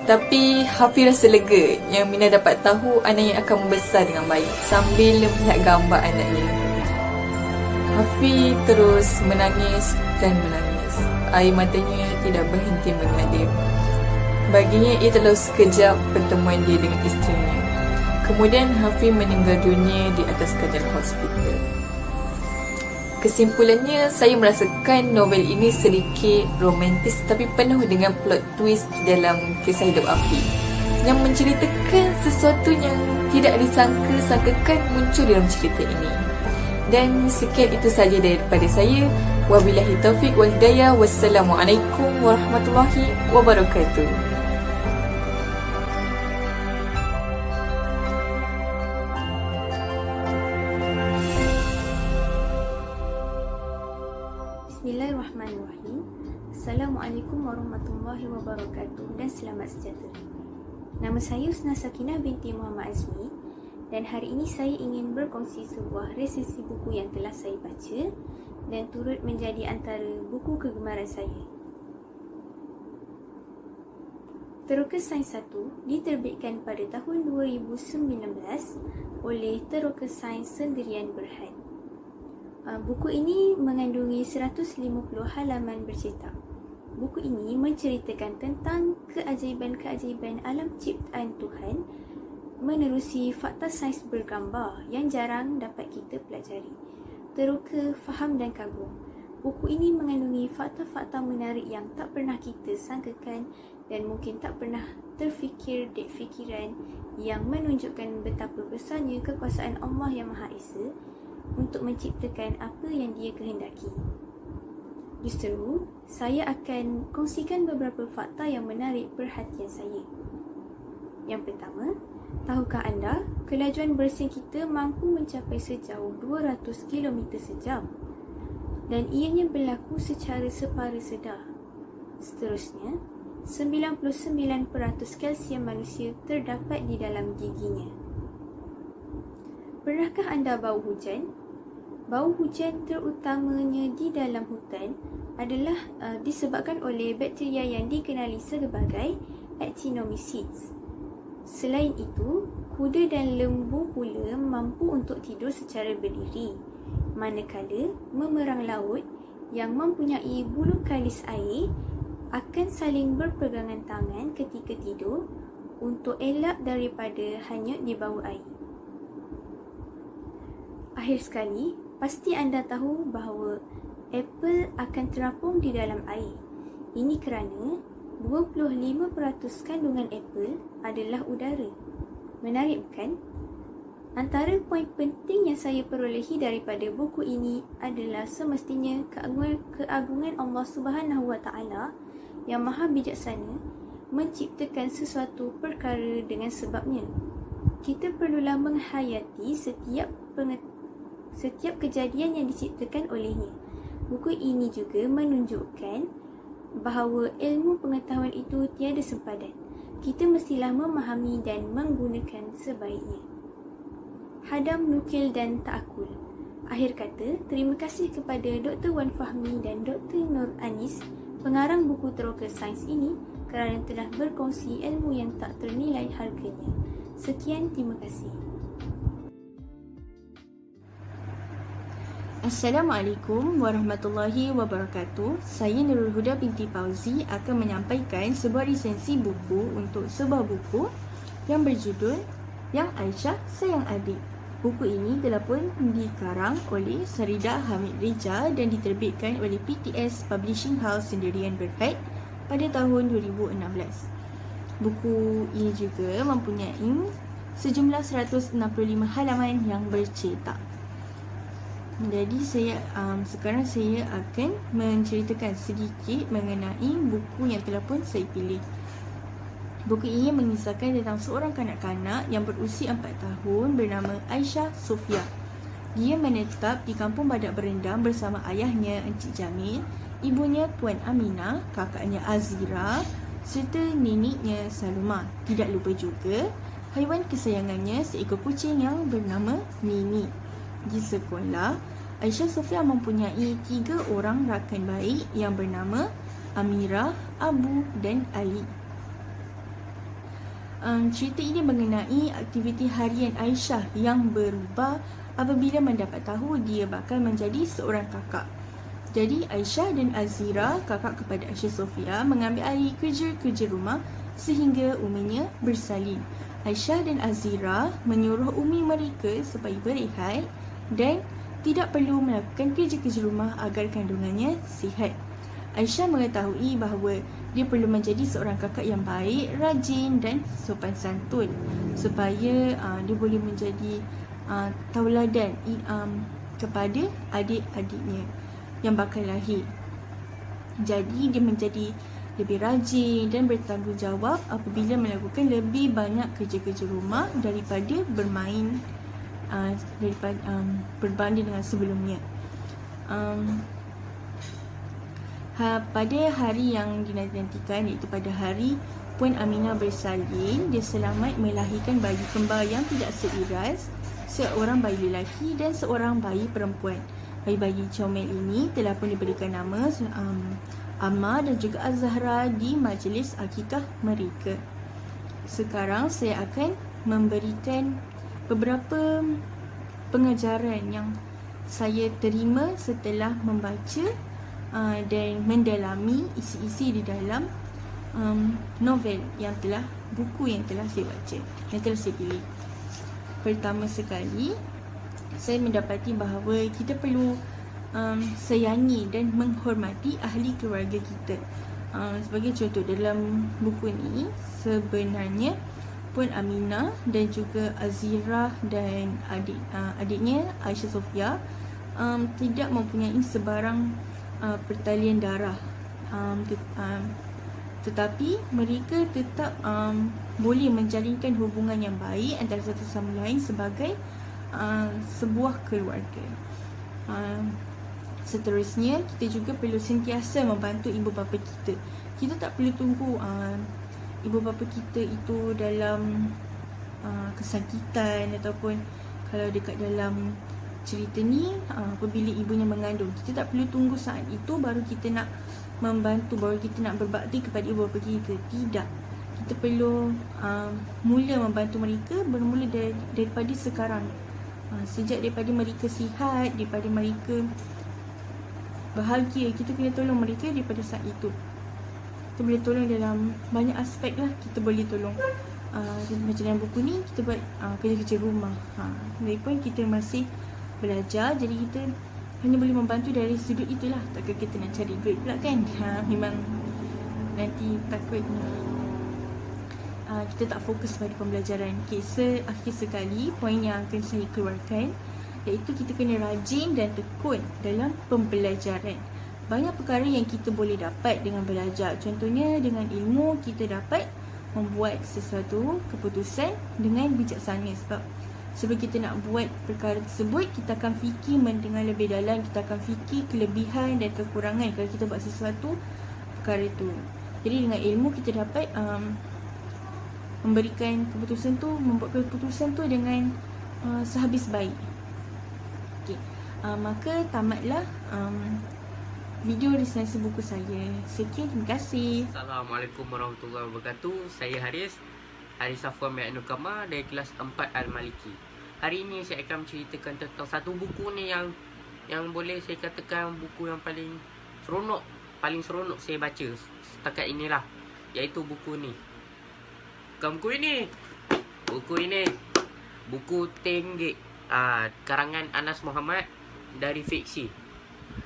Tapi Hafiz rasa lega yang Mina dapat tahu anaknya akan membesar dengan baik sambil melihat gambar anaknya. Hafiz terus menangis dan menangis. Air matanya tidak berhenti mengalir. Baginya ia telah sekejap pertemuan dia dengan isterinya. Kemudian Hafiz meninggal dunia di atas katil hospital. Kesimpulannya, saya merasakan novel ini sedikit romantis tapi penuh dengan plot twist dalam kisah hidup Hafiz yang menceritakan sesuatu yang tidak disangka-sangkakan muncul dalam cerita ini. Dan sekian itu saja daripada saya. Wabillahi taufiq wal hidayah. Wassalamualaikum warahmatullahi wabarakatuh. Bismillahirrahmanirrahim. Assalamualaikum warahmatullahi wabarakatuh dan selamat sejahtera. Nama saya Husna Sakinah binti Muhammad Azmi dan hari ini saya ingin berkongsi sebuah resensi buku yang telah saya baca dan turut menjadi antara buku kegemaran saya. Teroka Sains 1 diterbitkan pada tahun 2019 oleh Teroka Sains Sendirian Berhad. Buku ini mengandungi 150 halaman bercetak. Buku ini menceritakan tentang keajaiban-keajaiban alam ciptaan Tuhan menerusi fakta sains bergambar yang jarang dapat kita pelajari. Teroka faham dan kagum. Buku ini mengandungi fakta-fakta menarik yang tak pernah kita sangkakan dan mungkin tak pernah terfikir di fikiran, yang menunjukkan betapa besarnya kekuasaan Allah yang Maha Esa untuk menciptakan apa yang Dia kehendaki. Justru, saya akan kongsikan beberapa fakta yang menarik perhatian saya. Yang pertama, tahukah anda kelajuan bersin kita mampu mencapai sejauh 200 km sejam dan ianya berlaku secara separa sedar. Seterusnya, 99% kalsium manusia terdapat di dalam giginya. Pernahkah anda bau hujan? Bau hujan terutamanya di dalam hutan adalah disebabkan oleh bakteria yang dikenali sebagai actinomycetes. Selain itu, kuda dan lembu pula mampu untuk tidur secara berdiri. manakala memerang laut yang mempunyai bulu kalis air akan saling berpegangan tangan ketika tidur untuk elak daripada hanyut di bawah air. Akhir sekali, pasti anda tahu bahawa apel akan terapung di dalam air. Ini kerana 25% kandungan apel adalah udara. Menarik bukan? Antara poin penting yang saya perolehi daripada buku ini adalah semestinya keagungan Allah Subhanahu Wa Taala yang maha bijaksana menciptakan sesuatu perkara dengan sebabnya. Kita perlulah menghayati setiap kejadian yang diciptakan olehnya. Buku ini juga menunjukkan bahawa ilmu pengetahuan itu tiada sempadan. Kita mestilah memahami dan menggunakan sebaiknya. Hadam, nukil dan ta'akul. Akhir kata, terima kasih kepada Dr. Wan Fahmi dan Dr. Nur Anis, pengarang buku teroka sains ini, kerana telah berkongsi ilmu yang tak ternilai harganya. Sekian, terima kasih. Assalamualaikum warahmatullahi wabarakatuh. Saya Nurul Huda binti Fauzi akan menyampaikan sebuah resensi buku untuk sebuah buku yang berjudul Yang Aisyah Sayang Adik. Buku ini telah pun dikarang oleh Sarida Hamid Reja dan diterbitkan oleh PTS Publishing House Sendirian Berhad pada tahun 2016. Buku ini juga mempunyai sejumlah 165 halaman yang bercetak. Jadi sekarang saya akan menceritakan sedikit mengenai buku yang telah pun saya pilih. Buku ini mengisahkan tentang seorang kanak-kanak yang berusia 4 tahun bernama Aisyah Sofia. Dia menetap di kampung Badak Berendam bersama ayahnya Encik Jamil, ibunya Puan Aminah, kakaknya Azira serta neneknya Saluma. Tidak lupa juga haiwan kesayangannya seekor kucing yang bernama Mimi. Di sekolah, Aisyah Sofia mempunyai 3 orang rakan baik yang bernama Amira, Abu dan Ali. Cerita ini mengenai aktiviti harian Aisyah yang berubah apabila mendapat tahu dia bakal menjadi seorang kakak. Jadi Aisyah dan Azira, kakak kepada Aisyah Sofia, mengambil alih kerja-kerja rumah sehingga uminya bersalin. Aisyah dan Azira menyuruh umi mereka supaya berehat dan tidak perlu melakukan kerja-kerja rumah agar kandungannya sihat. Aisyah mengetahui bahawa dia perlu menjadi seorang kakak yang baik, rajin dan sopan santun supaya dia boleh menjadi tauladan kepada adik-adiknya yang bakal lahir. Jadi dia menjadi lebih rajin dan bertanggungjawab apabila melakukan lebih banyak kerja-kerja rumah daripada bermain berbanding dengan sebelumnya. Pada hari yang dinantikan, iaitu pada hari Puan Aminah bersalin, dia selamat melahirkan bayi kembar yang tidak seiras, seorang bayi lelaki dan seorang bayi perempuan. Bayi-bayi comel ini telah pun diberikan nama Amma dan juga Az-Zahra di majlis akikah mereka. Sekarang saya akan memberikan beberapa pengajaran yang saya terima setelah membaca dan mendalami isi-isi di dalam novel buku yang telah saya baca, yang telah saya pilih. Pertama sekali, saya mendapati bahawa kita perlu sayangi dan menghormati ahli keluarga kita. Sebagai contoh, dalam buku ini sebenarnya Puan Aminah dan juga Azira dan adiknya Aisyah Sofia tidak mempunyai sebarang pertalian darah, tetapi mereka tetap boleh menjalinkan hubungan yang baik antara satu sama lain sebagai sebuah keluarga. Seterusnya, kita juga perlu sentiasa membantu ibu bapa kita. Kita tak perlu tunggu ibu bapa kita itu dalam kesakitan ataupun kalau dekat dalam cerita ni apabila ibunya mengandung. Kita tak perlu tunggu saat itu baru kita nak membantu, baru kita nak berbakti kepada ibu bapa kita. Tidak. Kita perlu mula membantu mereka bermula daripada sekarang. Sejak daripada mereka sihat, daripada mereka bahagia, kita kena tolong mereka daripada saat itu. Kita boleh tolong dalam banyak aspek lah. Kita boleh tolong macam dalam buku ni kita buat kerja-kerja rumah. Lagipun kita masih belajar, jadi kita hanya boleh membantu dari sudut itulah. Takkan kita nak cari duit pula kan. Memang nanti takut kita tak fokus pada pembelajaran. Okay, akhir sekali poin yang akan saya keluarkan, iaitu kita kena rajin dan tekun dalam pembelajaran. Banyak perkara yang kita boleh dapat dengan belajar. Contohnya dengan ilmu kita dapat membuat sesuatu keputusan dengan bijaksana. Sebab kita nak buat perkara tersebut, kita akan fikir mendengar lebih dalam, kita akan fikir kelebihan dan kekurangan kalau kita buat sesuatu perkara itu. Jadi dengan ilmu kita dapat memberikan keputusan tu, membuat keputusan tu dengan sehabis baik. Okay. Maka tamatlah video resensi buku saya. Sekian, terima kasih. Assalamualaikum warahmatullahi wabarakatuh. Saya Haris Safwan Mi'anul Kamar dari kelas 4 Al-Maliki. Hari ini saya akan menceritakan tentang satu buku ni yang boleh saya katakan buku yang paling seronok saya baca setakat inilah, iaitu buku ni. Bukan buku ini buku Tenggek, karangan Anas Muhammad dari fiksi.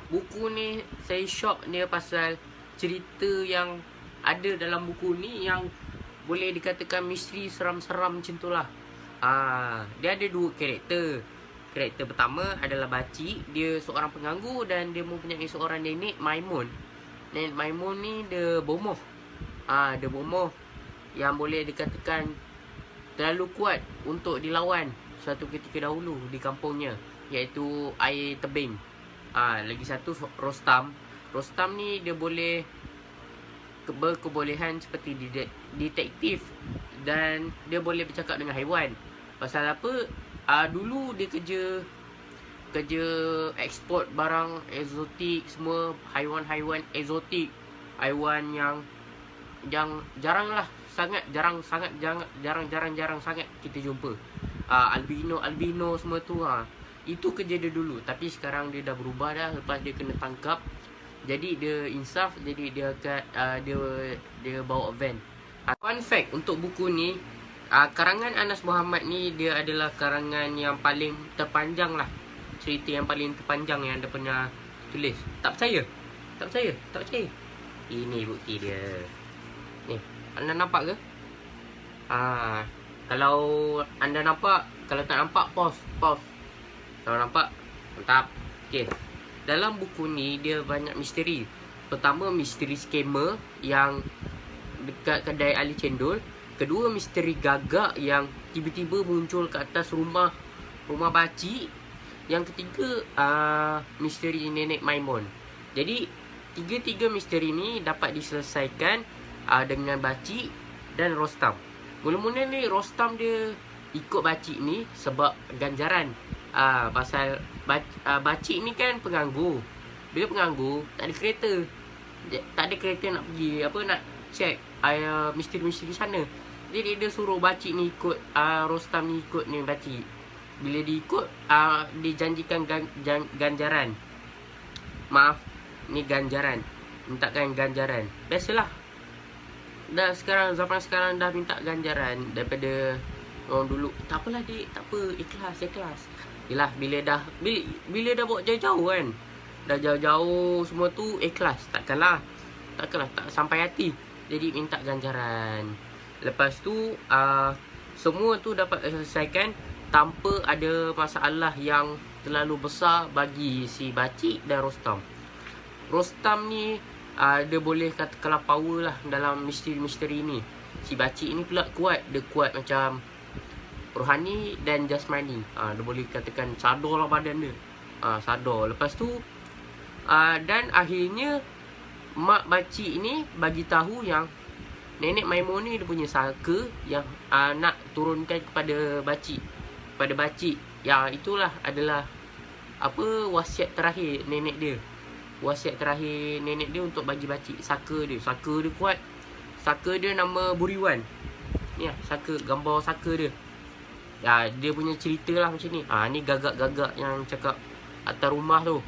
Buku ni saya shock dia pasal cerita yang ada dalam buku ni yang boleh dikatakan misteri seram-seram macam tu lah. Dia ada dua karakter. Karakter pertama adalah Bacik. Dia seorang penganggur dan dia mempunyai seorang nenek Maimun. Nenek Maimun ni dia bomoh. Dia bomoh yang boleh dikatakan terlalu kuat untuk dilawan suatu ketika dahulu di kampungnya, iaitu air tebing. Lagi satu Rostam. Rostam ni dia boleh berkebolehan seperti detektif dan dia boleh bercakap dengan haiwan. Pasal apa? Dulu dia kerja ekspor barang eksotik semua, haiwan-haiwan eksotik, haiwan yang jarang jarang sangat kita jumpa. Albino semua tu. Itu kerja dia dulu, tapi sekarang dia dah berubah dah lepas dia kena tangkap. Jadi dia insaf, jadi dia bawa van. Fun fact untuk buku ni, karangan Anas Muhammad ni dia adalah karangan yang paling terpanjang lah. Cerita yang paling terpanjang yang dia pernah tulis. Tak percaya? Ini bukti dia. Ni, anda nampak ke? Kalau anda nampak, kalau tak nampak pause. Kalau nampak, mantap. Okey. Dalam buku ni dia banyak misteri. Pertama, misteri scammer yang dekat kedai Ali Cendol. Kedua, misteri gagak yang tiba-tiba muncul ke atas rumah Bacik. Yang ketiga, misteri nenek Maimun. Jadi tiga misteri ni dapat diselesaikan dengan Bacik dan Rostam. Mula-mula ni Rostam dia ikut Bacik ni sebab ganjaran. Pasal Bacik ni kan penganggur. Bila penganggur, tak ada kereta nak pergi nak check misteri-misteri sana. Jadi dia suruh Bacik ni ikut Rostam ni ikut ni Bacik. Bila dia ikut, dijanjikan ganjaran. Maaf, ni ganjaran. Mintakan ganjaran. Biasalah. Zaman sekarang dah minta ganjaran daripada orang dulu. Tak apalah dik, tak apa, ikhlas. Yalah, bila dah bawa jauh-jauh kan. Dah jauh-jauh semua tu ikhlas. Takkanlah tak sampai hati. Jadi minta ganjaran. Lepas tu semua tu dapat selesaikan tanpa ada masalah yang terlalu besar bagi si Bacik dan Rostam. Rostam ni dia boleh katakanlah power lah dalam misteri-misteri ni. Si Bacik ni pula kuat. Dia kuat macam rohani dan jasmani. Dia boleh katakan sadar lah badan dia. Sadar. Lepas tu dan akhirnya mak Bacik ni bagi tahu yang nenek Maimun ni dia punya saka yang nak turunkan kepada Bacik. Ya, itulah adalah wasiat terakhir nenek dia. Wasiat terakhir nenek dia untuk bagi Bacik saka dia. Saka dia kuat. Saka dia nama Buriwan. Ni lah saka, gambar saka dia. Dia punya cerita lah macam ni. Ni gagak-gagak yang cakap atas rumah tu.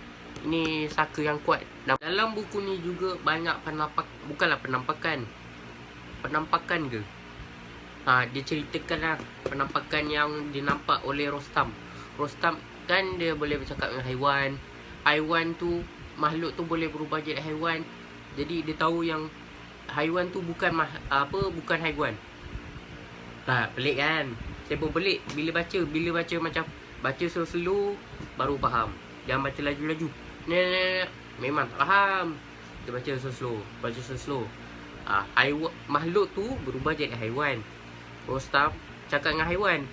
Ini saka yang kuat. Dan dalam buku ni juga banyak penampakan ke. Dia ceritakan lah penampakan yang dinampak oleh Rostam. Rostam kan dia boleh bercakap dengan haiwan. Haiwan tu, makhluk tu boleh berubah jadi haiwan. Jadi dia tahu yang haiwan tu bukan haiwan. Pelik kan? Saya pun pelik bila baca macam baca slow-slow baru faham. Jangan baca laju-laju. Memang tak faham. Kita baca slow-slow. Makhluk tu berubah jadi haiwan. Rostam cakap dengan haiwan.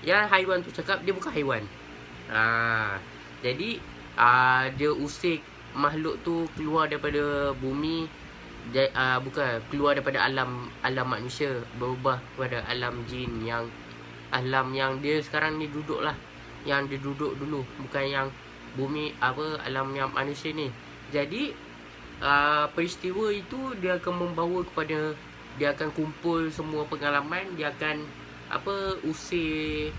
Yang haiwan tu cakap dia bukan haiwan. Jadi dia usik makhluk tu keluar daripada bumi. Bukan keluar daripada alam manusia, berubah kepada alam jin, yang alam yang dia sekarang ni duduk lah. Yang dia duduk dulu, bukan yang bumi alam yang manusia ni. Jadi peristiwa itu dia akan membawa kepada, dia akan kumpul semua pengalaman. Dia akan usir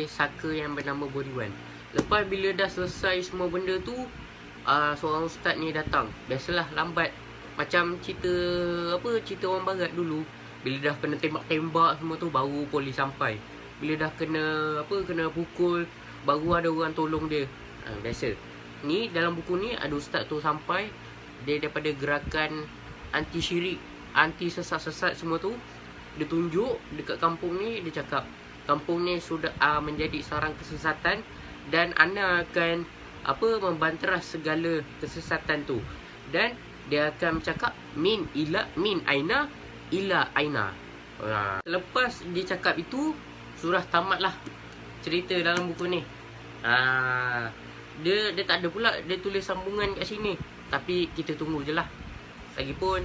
saka yang bernama Bodiwan. Lepas bila dah selesai semua benda tu, seorang ustaz ni datang. Biasalah lambat. Macam cerita orang barat dulu. Bila dah kena tembak-tembak semua tu, baru polis sampai. Bila dah kena pukul, baru ada orang tolong dia. Biasa. Ni dalam buku ni ada ustaz tu sampai. Dia daripada gerakan anti syirik, anti sesat-sesat semua tu. Dia tunjuk dekat kampung ni. Dia cakap kampung ni sudah menjadi sarang kesesatan, dan anda akan membanteras segala kesesatan tu. Dan dia akan bercakap min aina ila aina. Selepas dia cakap itu, surah tamatlah cerita dalam buku ni. Dia tak ada pula dia tulis sambungan kat sini. Tapi kita tunggu je lah. Lagipun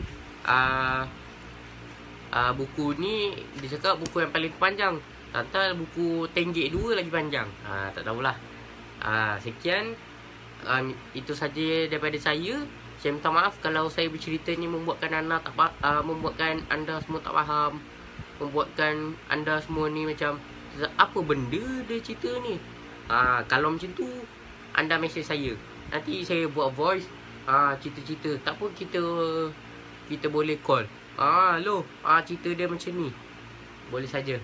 buku ni dia cakap buku yang paling panjang. Tak buku Tenggek 2 lagi panjang. Tak tahulah. Sekian. Itu saja daripada saya. Saya minta maaf kalau saya bercerita ni membuatkan anda semua tak faham, membuatkan anda semua ni macam apa benda dia cerita ni. Kalau macam tu, anda mesej saya, nanti saya buat voice cerita-cerita. Tak pun kita boleh call. Cerita dia macam ni, boleh saja.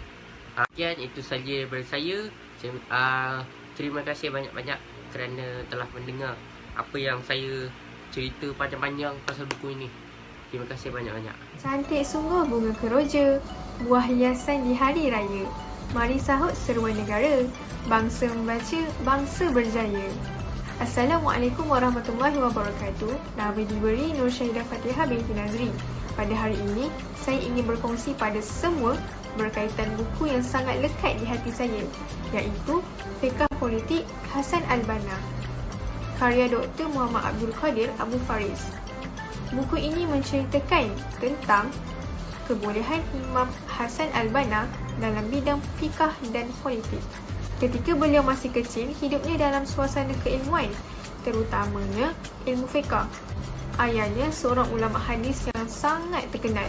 Sekian, itu saja daripada saya. Terima kasih banyak-banyak kerana telah mendengar apa yang saya cerita panjang-panjang pasal buku ini. Terima kasih banyak-banyak. Cantik sungguh bunga keroja, buah hiasan di hari raya. Mari sahut seruan negara, bangsa membaca, bangsa berjaya. Assalamualaikum warahmatullahi wabarakatuh. Nama diberi Nur Syahidah Fatihah binti Nazri. Pada hari ini, saya ingin berkongsi pada semua berkaitan buku yang sangat lekat di hati saya, iaitu Fiqh Politik Hasan Al-Banna, karya Dr. Muhammad Abdul Qadir Abu Faris. Buku ini menceritakan tentang kebolehan Imam Hasan Al-Banna dalam bidang fikah dan politik. Ketika beliau masih kecil, hidupnya dalam suasana keilmuan, terutamanya ilmu fiqah. Ayahnya seorang ulama hadis yang sangat terkenal.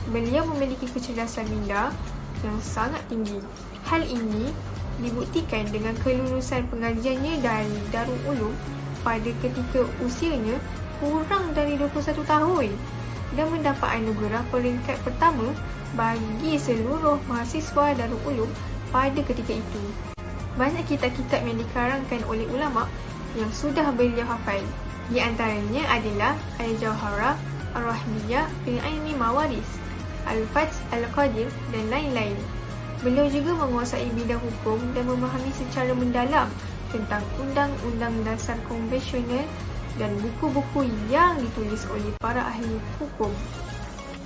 Beliau memiliki kecerdasan minda yang sangat tinggi. Hal ini dibuktikan dengan kelulusan pengajiannya dari Darul Ulum pada ketika usianya kurang dari 21 tahun dan mendapat anugerah peringkat pertama bagi seluruh mahasiswa Darul Ulum pada ketika itu. Banyak kitab-kitab yang dikarangkan oleh ulama yang sudah beliau hafal. Di antaranya adalah Al-Jawharah, Ar-Rahmiyah, Al-Aini Mawaris, Al-Fath, Al-Qadir dan lain-lain. Beliau juga menguasai bidang hukum dan memahami secara mendalam tentang undang-undang dasar konvensional dan buku-buku yang ditulis oleh para ahli hukum.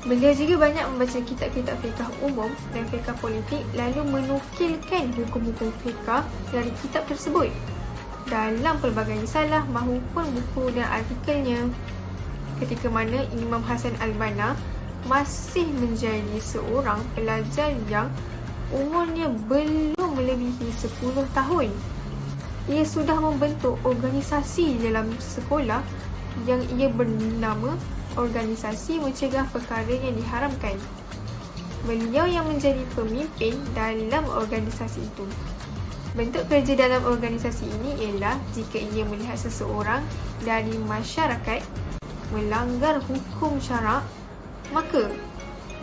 Beliau juga banyak membaca kitab-kitab fiqh umum dan fiqh politik, lalu menukilkan hukum-hukum fiqh dari kitab tersebut dalam pelbagai risalah maupun buku dan artikelnya. Ketika mana Imam Hasan Al-Banna masih menjadi seorang pelajar yang umurnya belum melebihi 10 tahun, ia sudah membentuk organisasi dalam sekolah yang ia bernama Organisasi Mencegah Perkara yang Diharamkan. Beliau yang menjadi pemimpin dalam organisasi itu. Bentuk kerja dalam organisasi ini ialah jika ia melihat seseorang dari masyarakat melanggar hukum syarak, maka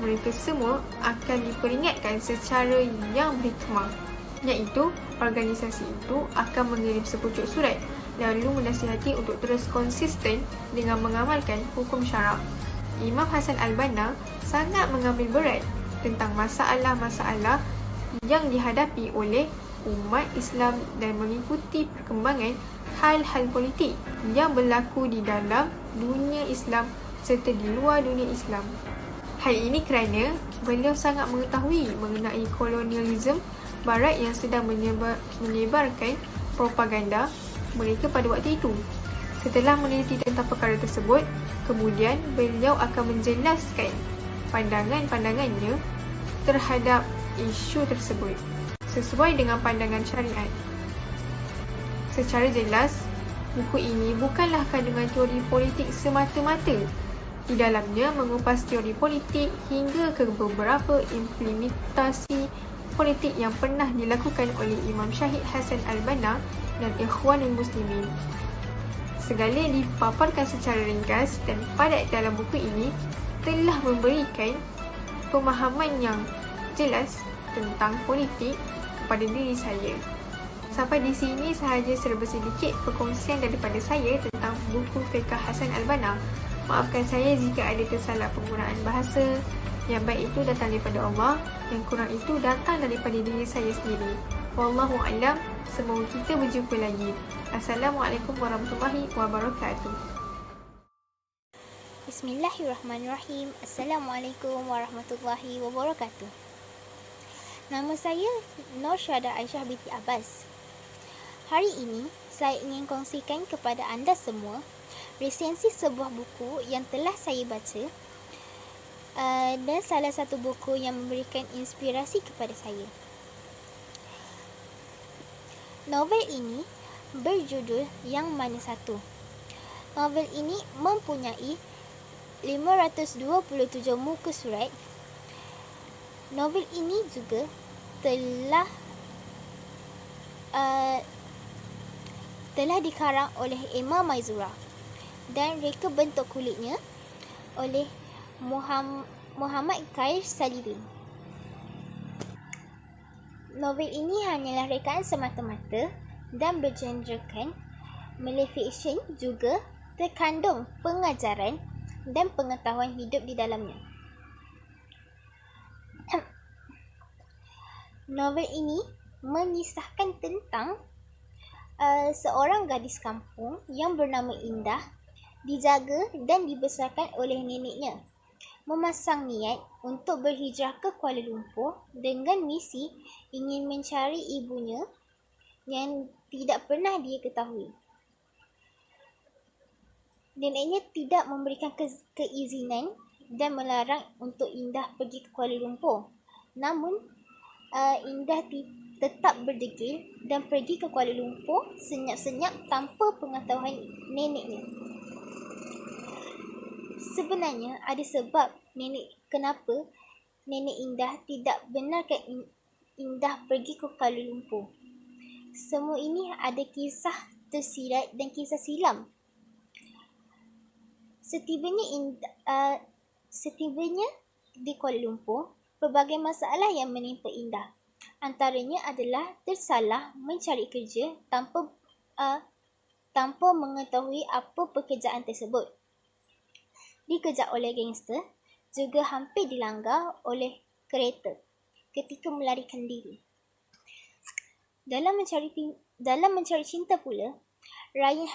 mereka semua akan diperingatkan secara yang berhikmah, iaitu organisasi itu akan mengirim sepucuk surat lalu menasihati untuk terus konsisten dengan mengamalkan hukum syarak. Imam Hasan Al-Banna sangat mengambil berat tentang masalah-masalah yang dihadapi oleh umat Islam dan mengikuti perkembangan hal-hal politik yang berlaku di dalam dunia Islam serta di luar dunia Islam. Hal ini kerana beliau sangat mengetahui mengenai kolonialisme Barat yang sedang menyebarkan propaganda mereka pada waktu itu. Setelah meneliti tentang perkara tersebut, kemudian beliau akan menjelaskan pandangan-pandangannya terhadap isu tersebut sesuai dengan pandangan syariat. Secara jelas, buku ini bukanlah kandungan teori politik semata-mata. Di dalamnya mengupas teori politik hingga ke beberapa implementasi politik yang pernah dilakukan oleh Imam Syahid Hasan Al-Banna dan Ikhwanul Muslimin. Segala yang dipaparkan secara ringkas dan padat dalam buku ini telah memberikan pemahaman yang jelas tentang politik kepada diri saya. Sampai di sini sahaja serba sedikit perkongsian daripada saya tentang buku Fiqh Hasan Al-Banna. Maafkan saya jika ada tersalah penggunaan bahasa. Yang baik itu datang daripada Allah, yang kurang itu datang daripada diri saya sendiri. Wallahu a'lam. Semoga kita berjumpa lagi. Assalamualaikum warahmatullahi wabarakatuh. Bismillahirrahmanirrahim. Assalamualaikum warahmatullahi wabarakatuh. Nama saya Nur Syahada Aisyah binti Abbas. Hari ini saya ingin kongsikan kepada anda semua resensi sebuah buku yang telah saya baca dan salah satu buku yang memberikan inspirasi kepada saya. Novel ini berjudul Yang Mana Satu. Novel ini mempunyai 527 muka surat. Novel ini juga telah dikarang oleh Emma Maizura dan reka bentuk kulitnya oleh Muhammad Khair Salibi. Novel ini hanyalah rekaan semata-mata dan bergenrekan Malay fiction, juga terkandung pengajaran dan pengetahuan hidup di dalamnya. Novel ini mengisahkan tentang seorang gadis kampung yang bernama Indah, dijaga dan dibesarkan oleh neneknya, memasang niat untuk berhijrah ke Kuala Lumpur dengan misi ingin mencari ibunya yang tidak pernah dia ketahui. Neneknya tidak memberikan keizinan dan melarang untuk Indah pergi ke Kuala Lumpur. Namun, Indah tetap berdegil dan pergi ke Kuala Lumpur senyap-senyap tanpa pengetahuan neneknya. Sebenarnya ada sebab kenapa nenek Indah tidak benarkan Indah pergi ke Kuala Lumpur. Semua ini ada kisah tersirat dan kisah silam. Setibanya di Kuala Lumpur, pelbagai masalah yang menimpa Indah. Antaranya adalah tersalah mencari kerja tanpa mengetahui apa pekerjaan tersebut. Dikejar oleh gangster, juga hampir dilanggar oleh kereta ketika melarikan diri. Dalam mencari cinta pula, Ryan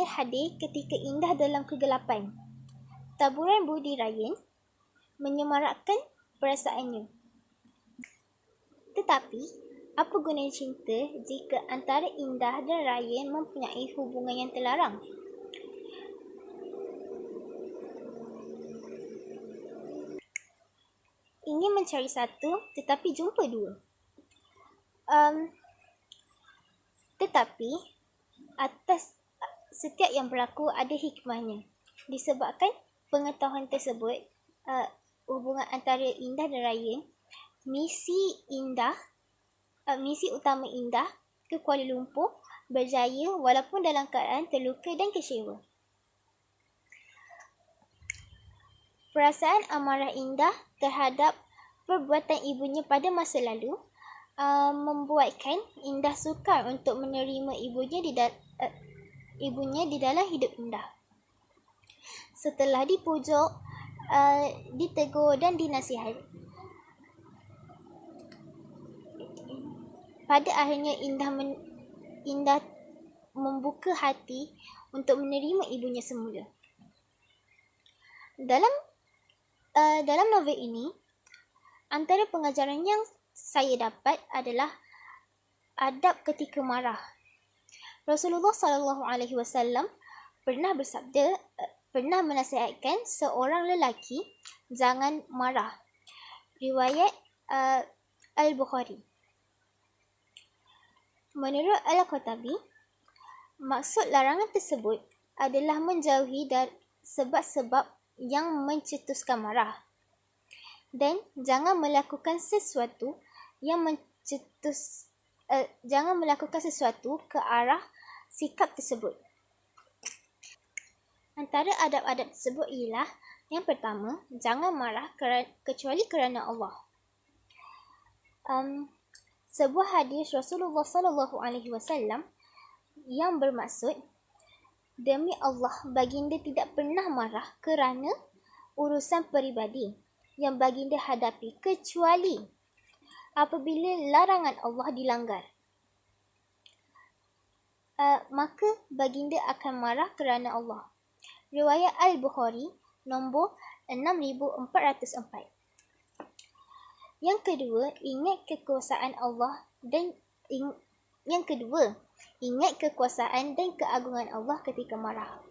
hadir ketika Indah dalam kegelapan. Taburan budi Ryan menyemarakkan perasaannya. Tetapi, apa guna cinta jika antara Indah dan Ryan mempunyai hubungan yang terlarang? Ingin mencari satu, tetapi jumpa dua. Tetapi, atas setiap yang berlaku ada hikmahnya. Disebabkan pengetahuan tersebut, hubungan antara Indah dan Ryan, misi utama Indah ke Kuala Lumpur berjaya walaupun dalam keadaan terluka dan kecewa. Perasaan amarah Indah terhadap perbuatan ibunya pada masa lalu membuatkan Indah sukar untuk menerima ibunya di dalam hidup Indah. Setelah dipujuk, ditegur dan dinasihat, pada akhirnya Indah membuka hati untuk menerima ibunya semula. Dalam novel ini, antara pengajaran yang saya dapat adalah adab ketika marah. Rasulullah SAW pernah menasihatkan seorang lelaki jangan marah. Riwayat Al-Bukhari. Menurut Al-Qurtubi, maksud larangan tersebut adalah menjauhi dari sebab-sebab yang mencetuskan marah dan jangan melakukan sesuatu ke arah sikap tersebut. Antara adab-adab tersebut ialah yang pertama, jangan marah kecuali kerana Allah. Sebuah hadis Rasulullah SAW yang bermaksud, demi Allah, baginda tidak pernah marah kerana urusan peribadi yang baginda hadapi kecuali apabila larangan Allah dilanggar. Maka baginda akan marah kerana Allah. Riwayat Al-Bukhari nombor 6404. Yang kedua, ingat kekuasaan dan keagungan Allah ketika marah.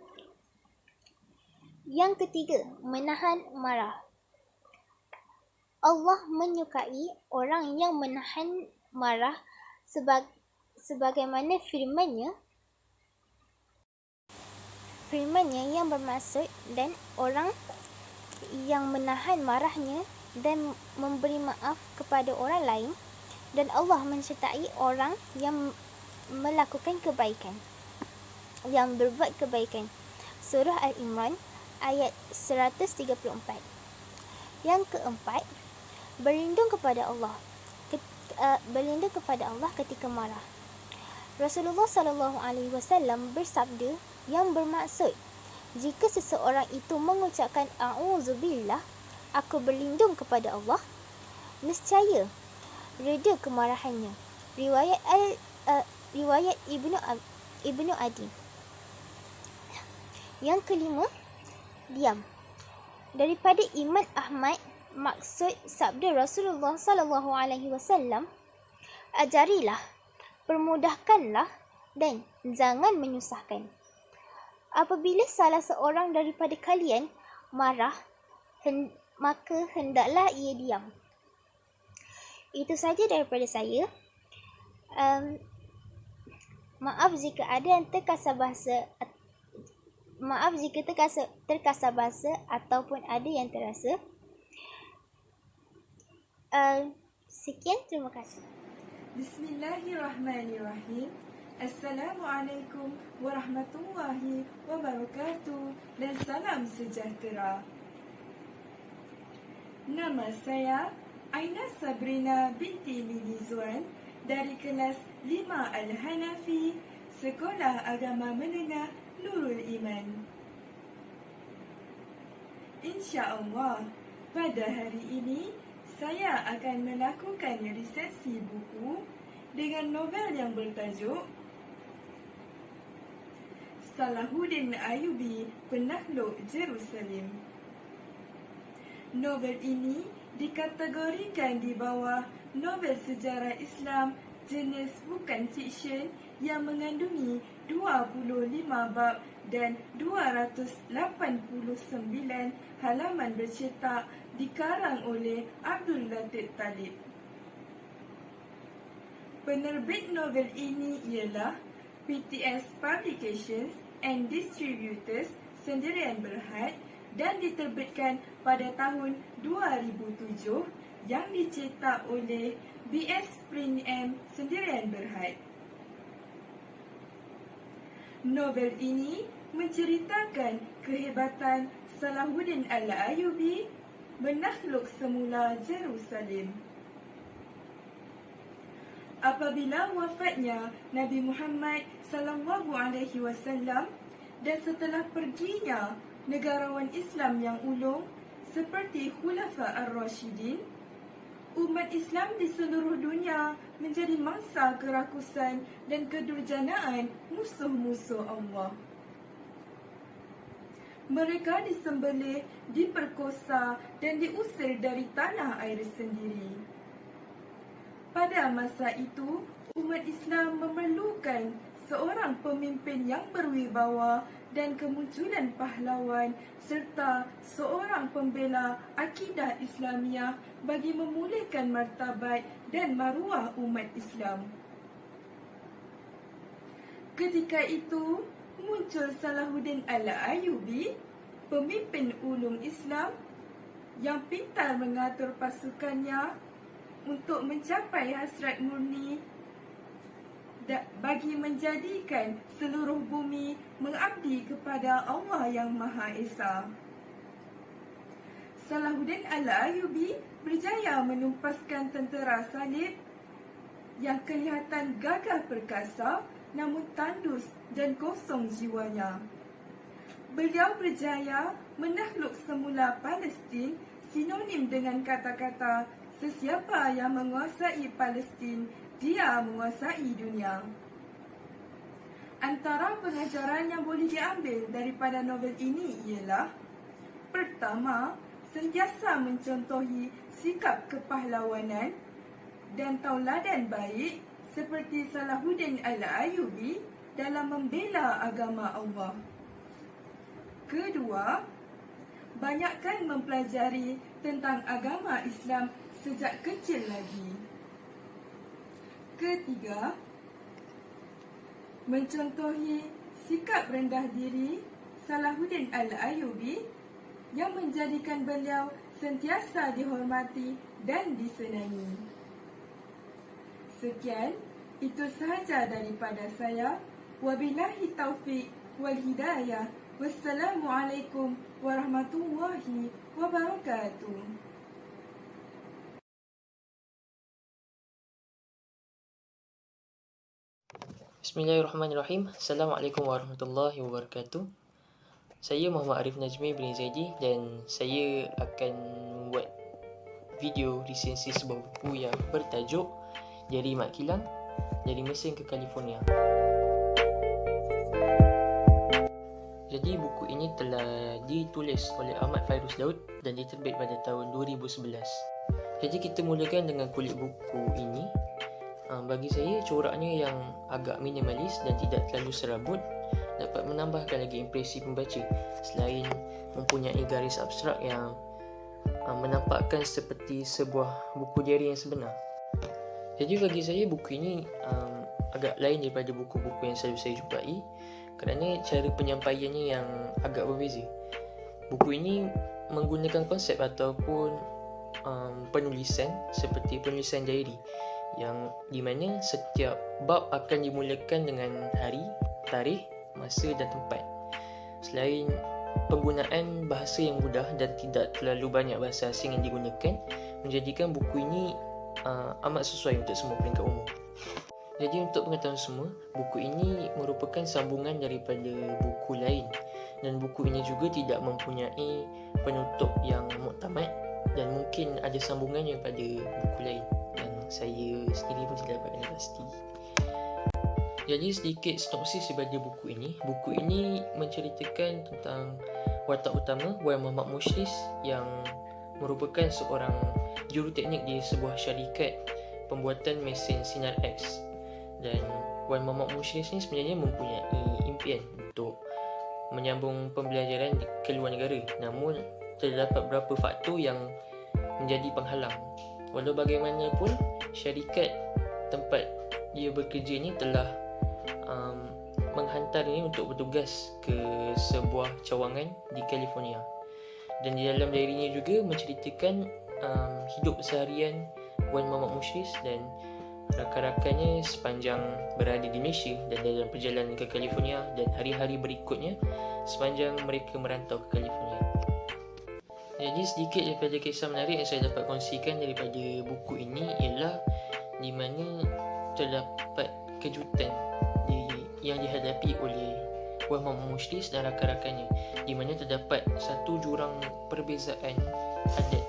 Yang ketiga, menahan marah. Allah menyukai orang yang menahan marah sebagaimana firman-Nya yang bermaksud, dan orang yang menahan marahnya dan memberi maaf kepada orang lain, dan Allah menyertai orang yang melakukan kebaikan, yang berbuat kebaikan. Surah Al-Imran ayat 134. Yang keempat, berlindung kepada Allah ketika marah. Rasulullah SAW bersabda yang bermaksud, jika seseorang itu mengucapkan a'udzubillah, aku berlindung kepada Allah, nescaya reda kemarahannya. Riwayat Ibnu Adi. Yang kelima, diam. Daripada Imam Ahmad, maksud sabda Rasulullah SAW, ajarilah, permudahkanlah dan jangan menyusahkan. Apabila salah seorang daripada kalian marah, maka hendaklah ia diam. Itu saja daripada saya. Maaf jika ada yang terkasar bahasa ataupun ada yang terasa. Sekian, terima kasih. Bismillahirrahmanirrahim. Assalamualaikum warahmatullahi wabarakatuh dan salam sejahtera. Nama saya Aina Sabrina binti Lili Zuan dari kelas 5 Al-Hanafi, Sekolah Agama Menengah Nurul Iman. InsyaAllah, pada hari ini saya akan melakukan resensi buku dengan novel yang bertajuk Salahuddin Ayyubi, Penakluk Jerusalem. Novel ini dikategorikan di bawah novel sejarah Islam jenis bukan fiksyen yang mengandungi 25 bab dan 289 halaman bercetak, dikarang oleh Abdul Latif Talib. Penerbit novel ini ialah PTS Publications and Distributors Sendirian Berhad dan diterbitkan pada tahun 2007 yang dicetak oleh B.S. Print M Sendirian Berhad. Novel ini menceritakan kehebatan Salahuddin Al-Ayyubi menakluk semula Jerusalem. Apabila wafatnya Nabi Muhammad SAW dan setelah perginya negarawan Islam yang ulung seperti Khulafa Ar-Rashidin, umat Islam di seluruh dunia menjadi mangsa kerakusan dan kedurjanaan musuh-musuh Allah. Mereka disembelih, diperkosa dan diusir dari tanah air sendiri. Pada masa itu, umat Islam memerlukan seorang pemimpin yang berwibawa dan kemunculan pahlawan serta seorang pembela akidah Islamiah bagi memulihkan martabat dan maruah umat Islam. Ketika itu, muncul Salahuddin Al-Ayyubi, pemimpin ulung Islam yang pintar mengatur pasukannya untuk mencapai hasrat murni bagi menjadikan seluruh bumi mengabdi kepada Allah yang Maha Esa. Salahuddin Al-Ayyubi berjaya menumpaskan tentera salib yang kelihatan gagah perkasa namun tandus dan kosong jiwanya. Beliau berjaya menakluk semula Palestin, sinonim dengan kata-kata sesiapa yang menguasai Palestin, dia menguasai dunia. Antara pengajaran yang boleh diambil daripada novel ini ialah: pertama, sentiasa mencontohi sikap kepahlawanan dan tauladan baik seperti Salahuddin Al-Ayyubi dalam membela agama Allah. Kedua, banyakkan mempelajari tentang agama Islam sejak kecil lagi. Ketiga, mencontohi sikap rendah diri Salahuddin Al-Ayyubi yang menjadikan beliau sentiasa dihormati dan disenangi. Sekian, itu sahaja daripada saya. Wabillahi taufiq wal hidayah. Wassalamualaikum warahmatullahi wabarakatuh. Bismillahirrahmanirrahim. Assalamualaikum warahmatullahi wabarakatuh. Saya Muhammad Arif Najmi bin Zaidi dan saya akan membuat video resensi sebuah buku yang bertajuk Jari Mak Kilang, Dari Mesin ke California. Jadi buku ini telah ditulis oleh Ahmad Fairuz Daud dan diterbit pada tahun 2011. Jadi kita mulakan dengan kulit buku ini. Bagi saya, coraknya yang agak minimalis dan tidak terlalu serabut dapat menambahkan lagi impresi pembaca selain mempunyai garis abstrak yang menampakkan seperti sebuah buku diari yang sebenar. Jadi bagi saya buku ini agak lain daripada buku-buku yang selalu saya jumpai kerana cara penyampaiannya yang agak berbeza. Buku ini menggunakan konsep ataupun penulisan seperti penulisan diary yang di mana setiap bab akan dimulakan dengan hari, tarikh, masa dan tempat. Selain penggunaan bahasa yang mudah dan tidak terlalu banyak bahasa asing yang digunakan, menjadikan buku ini amat sesuai untuk semua peringkat umur. Jadi untuk pengetahuan semua, buku ini merupakan sambungan daripada buku lain dan buku ini juga tidak mempunyai penutup yang muktamad dan mungkin ada sambungannya pada buku lain yang saya sendiri pun tidak dapat pasti. Jadi sedikit sinopsis daripada buku ini. Buku ini menceritakan tentang watak utama Wan Muhammad Mushlis yang merupakan seorang juruteknik di sebuah syarikat pembuatan mesin sinar X. Dan Wan Muhammad Mushlis ni sebenarnya mempunyai impian untuk menyambung pembelajaran ke luar negara, namun terdapat beberapa faktor yang menjadi penghalang. Walau bagaimanapun, syarikat tempat dia bekerja ni telah menghantar ini untuk bertugas ke sebuah cawangan di California. Dan di dalam diarinya juga menceritakan hidup seharian Wan Muhammad Mushris dan rakan-rakannya sepanjang berada di Malaysia dan dalam perjalanan ke California dan hari-hari berikutnya sepanjang mereka merantau ke California. Jadi sedikit daripada kisah menarik yang saya dapat kongsikan daripada buku ini ialah di mana terdapat kejutan yang dihadapi oleh Wan Muhammad Mushris dan rakan-rakannya, di mana terdapat satu jurang perbezaan adat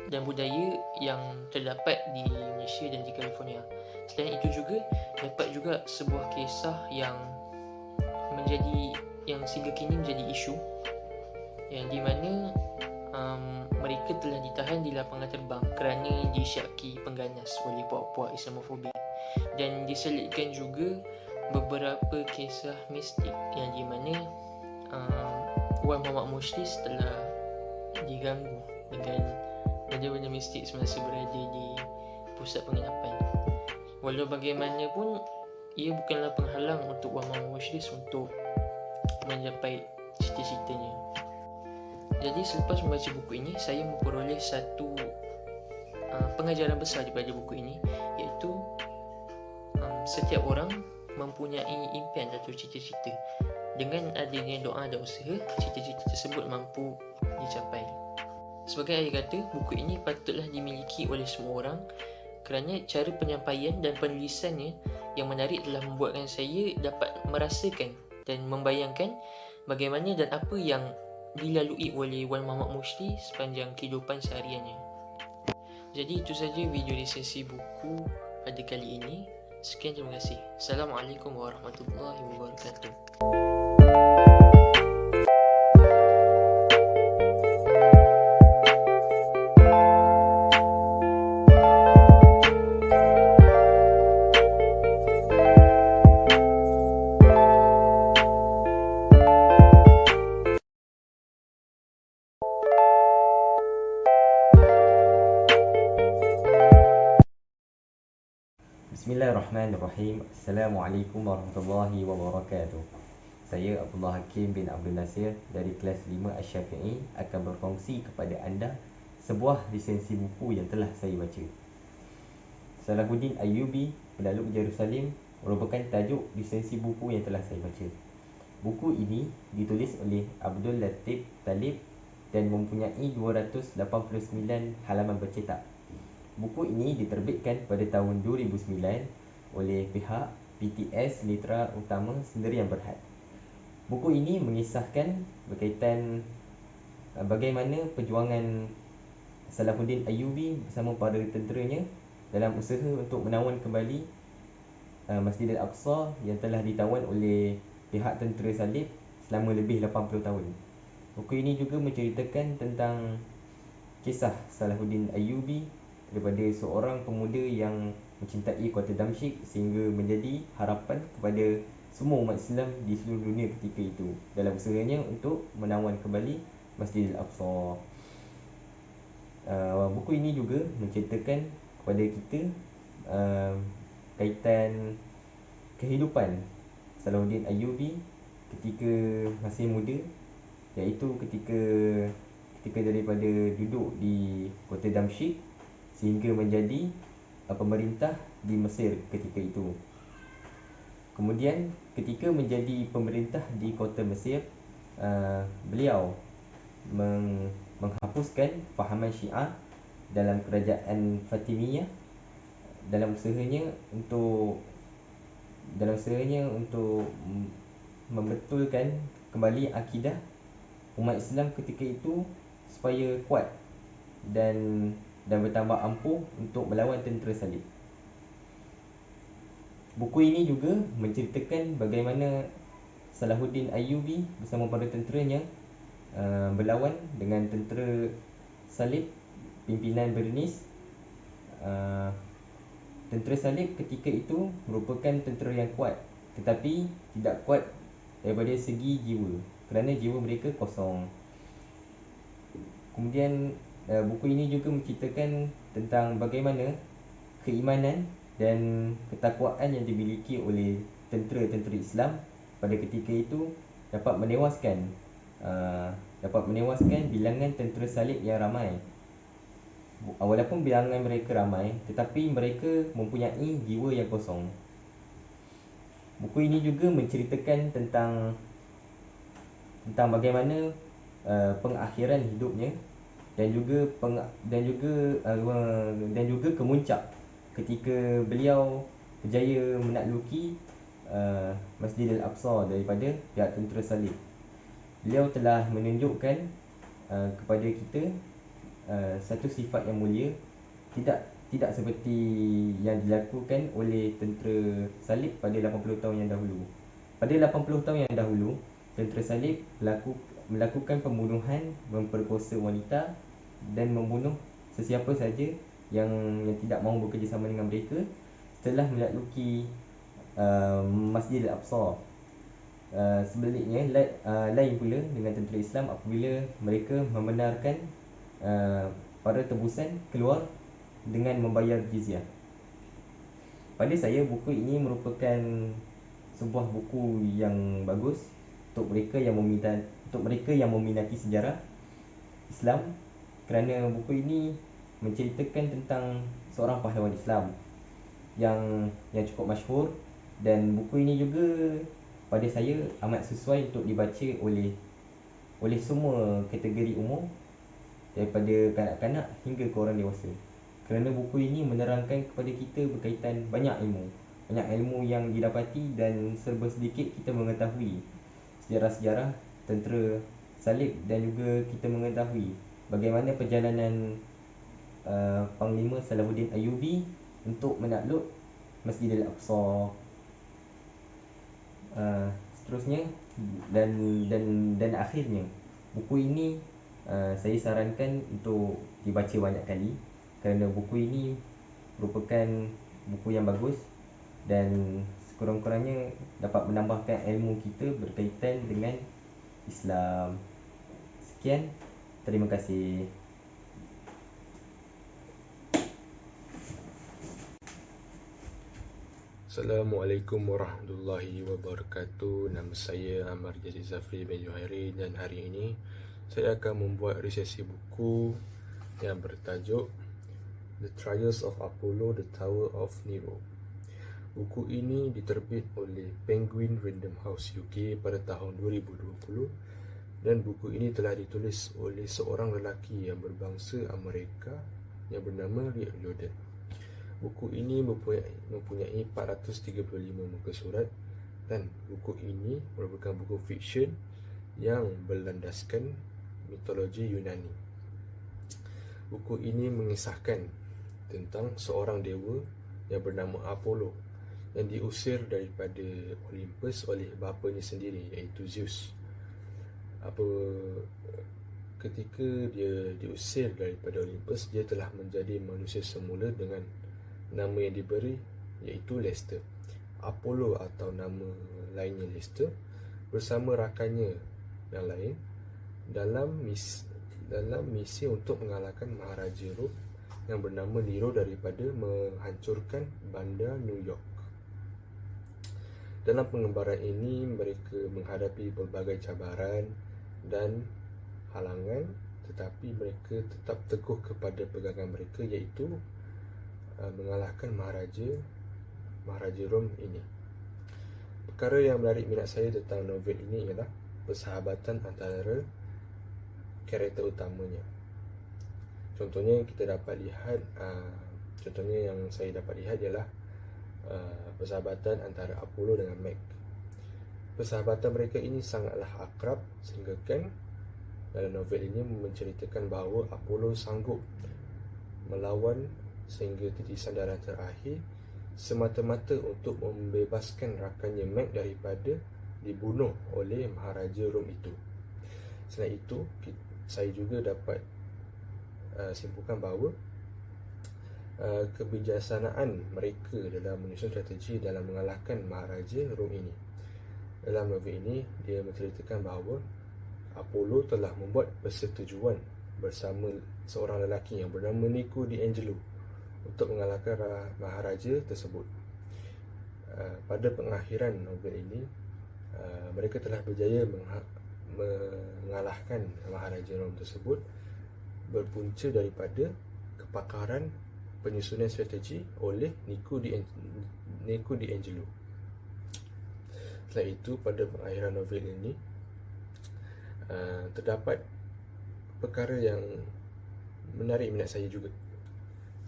dan budaya yang terdapat di Malaysia dan di California. Selain itu juga dapat juga sebuah kisah yang sehingga kini menjadi isu, yang di mana mereka telah ditahan di lapangan terbang kerana disyaki pengganas oleh puak-puak Islamofobik, dan diselitkan juga beberapa kisah mistik yang di mana Wan Muhammad Mushris telah diganggu dengan benda-benda mistik semasa berada di pusat penginapan. Walau bagaimanapun, ia bukanlah penghalang untuk Wan Muhammad Mushris untuk mencapai cita-citanya. Jadi selepas membaca buku ini, saya memperoleh satu pengajaran besar daripada buku ini, iaitu setiap orang mempunyai impian atau cita-cita. Dengan adanya doa dan usaha, cita-cita tersebut mampu dicapai. Sebagai ayat kata, buku ini patutlah dimiliki oleh semua orang kerana cara penyampaian dan penulisannya yang menarik telah membuatkan saya dapat merasakan dan membayangkan bagaimana dan apa yang dilalui oleh Wan Muhammad Mushris sepanjang kehidupan sehariannya. Jadi itu saja video resensi buku pada kali ini. Sekian, terima kasih. Assalamualaikum warahmatullahi wabarakatuh. Bismillahirrahmanirrahim. Assalamualaikum warahmatullahi wabarakatuh. Saya Abdullah Hakim bin Abdul Nasir dari kelas 5 Asy-Syafi'i akan berkongsi kepada anda sebuah resensi buku yang telah saya baca. Salahuddin Ayyubi, Pendaluk Jerusalem merupakan tajuk resensi buku yang telah saya baca. Buku ini ditulis oleh Abdul Latif Talib dan mempunyai 289 halaman bercetak. Buku ini diterbitkan pada tahun 2009 oleh pihak PTS Litera Utama Sendirian Berhad. Buku ini mengisahkan berkaitan bagaimana perjuangan Salahuddin Ayyubi bersama para tenteranya dalam usaha untuk menawan kembali Masjid Al-Aqsa yang telah ditawan oleh pihak tentera Salib selama lebih 80 tahun. Buku ini juga menceritakan tentang kisah Salahuddin Ayyubi daripada seorang pemuda yang mencintai kota Damsyik sehingga menjadi harapan kepada semua umat Islam di seluruh dunia ketika itu dalam usahanya untuk menawan kembali Masjid Al-Aqsa. Buku ini juga menceritakan kepada kita kaitan kehidupan Salahuddin Ayyubi ketika masih muda, iaitu ketika daripada duduk di kota Damsyik sehingga menjadi pemerintah di Mesir ketika itu. Kemudian ketika menjadi pemerintah di kota Mesir, beliau menghapuskan fahaman Syiah dalam kerajaan Fatimiyah dalam usahanya untuk membetulkan kembali akidah umat Islam ketika itu supaya kuat dan bertambah ampuh untuk melawan tentera Salib. Buku ini juga menceritakan bagaimana Salahuddin Ayyubi bersama para tenteranya berlawan dengan tentera Salib pimpinan Bernice. Tentera Salib ketika itu merupakan tentera yang kuat, tetapi tidak kuat daripada segi jiwa kerana jiwa mereka kosong. Kemudian buku ini juga menceritakan tentang bagaimana keimanan dan ketakwaan yang dimiliki oleh tentera-tentera Islam pada ketika itu dapat menewaskan dapat menewaskan bilangan tentera salib yang ramai. Walaupun bilangan mereka ramai, tetapi mereka mempunyai jiwa yang kosong. Buku ini juga menceritakan tentang bagaimana pengakhiran hidupnya dan juga kemuncak ketika beliau berjaya menakluki Masjidil Aqsa daripada pihak tentera salib. Beliau telah menunjukkan kepada kita satu sifat yang mulia, tidak seperti yang dilakukan oleh tentera salib pada 80 tahun yang dahulu. Pada 80 tahun yang dahulu, tentera salib melakukan pembunuhan, memperkosa wanita dan membunuh sesiapa saja yang tidak mahu bekerjasama dengan mereka setelah menakluki Masjidil Aqsa. Sebaliknya, lain pula dengan tentera Islam apabila mereka membenarkan para tebusan keluar dengan membayar jizyah. Pada saya, buku ini merupakan sebuah buku yang bagus untuk mereka yang meminati sejarah Islam, kerana buku ini menceritakan tentang seorang pahlawan Islam yang cukup masyhur, dan buku ini juga pada saya amat sesuai untuk dibaca oleh semua kategori umur, daripada kanak-kanak hingga ke orang dewasa. Kerana buku ini menerangkan kepada kita berkaitan banyak ilmu yang didapati, dan serba sedikit kita mengetahui sejarah-sejarah tentera salib, dan juga kita mengetahui bagaimana perjalanan Panglima Salahuddin Ayyubi untuk menakluk Masjidil Aqsa. Seterusnya dan akhirnya, buku ini saya sarankan untuk dibaca banyak kali, kerana buku ini merupakan buku yang bagus dan sekurang-kurangnya dapat menambahkan ilmu kita berkaitan dengan Islam. Sekian, terima kasih. Assalamualaikum warahmatullahi wabarakatuh. Nama saya Amar Jadi Zafri bin Juhairi, dan hari ini saya akan membuat resensi buku yang bertajuk The Trials of Apollo, The Tower of Nero. Buku ini diterbit oleh Penguin Random House UK pada tahun 2020, dan buku ini telah ditulis oleh seorang lelaki yang berbangsa Amerika yang bernama Rick Riordan. Buku ini mempunyai 435 muka surat, dan buku ini merupakan buku fiksyen yang berlandaskan mitologi Yunani. Buku ini mengisahkan tentang seorang dewa yang bernama Apollo yang diusir daripada Olympus oleh bapanya sendiri, iaitu Zeus. Ketika dia diusir daripada Olympus, dia telah menjadi manusia semula dengan nama yang diberi, iaitu Lester. Apollo atau nama lainnya Lester bersama rakannya yang lain dalam misi untuk mengalahkan Maharaja Rom yang bernama Nero daripada menghancurkan bandar New York. Dalam pengembaraan ini, mereka menghadapi pelbagai cabaran dan halangan, tetapi mereka tetap teguh kepada pegangan mereka, iaitu mengalahkan Maharaja Rom ini. Perkara yang menarik minat saya tentang novel ini ialah persahabatan antara karakter utamanya. Contohnya yang saya dapat lihat ialah persahabatan antara Apollo dengan Meg. Persahabatan mereka ini sangatlah akrab, sehingga kan dalam novel ini menceritakan bahawa Apollo sanggup melawan sehingga titisan darah terakhir semata-mata untuk membebaskan rakannya Meg daripada dibunuh oleh Maharaja Rom itu. Selain itu, saya juga dapat simpulkan bahawa kebijaksanaan mereka dalam menyusun strategi dalam mengalahkan Maharaja Rom ini. Dalam novel ini, dia menceritakan bahawa Apollo telah membuat persetujuan bersama seorang lelaki yang bernama Nico D'Angelo untuk mengalahkan Maharaja tersebut. Pada pengakhiran novel ini, mereka telah berjaya mengalahkan Maharaja Rom tersebut berpunca daripada kepakaran penyusunan strategi oleh Nico D'Angelo. Setelah itu, pada pengakhiran novel ini terdapat perkara yang menarik minat saya juga.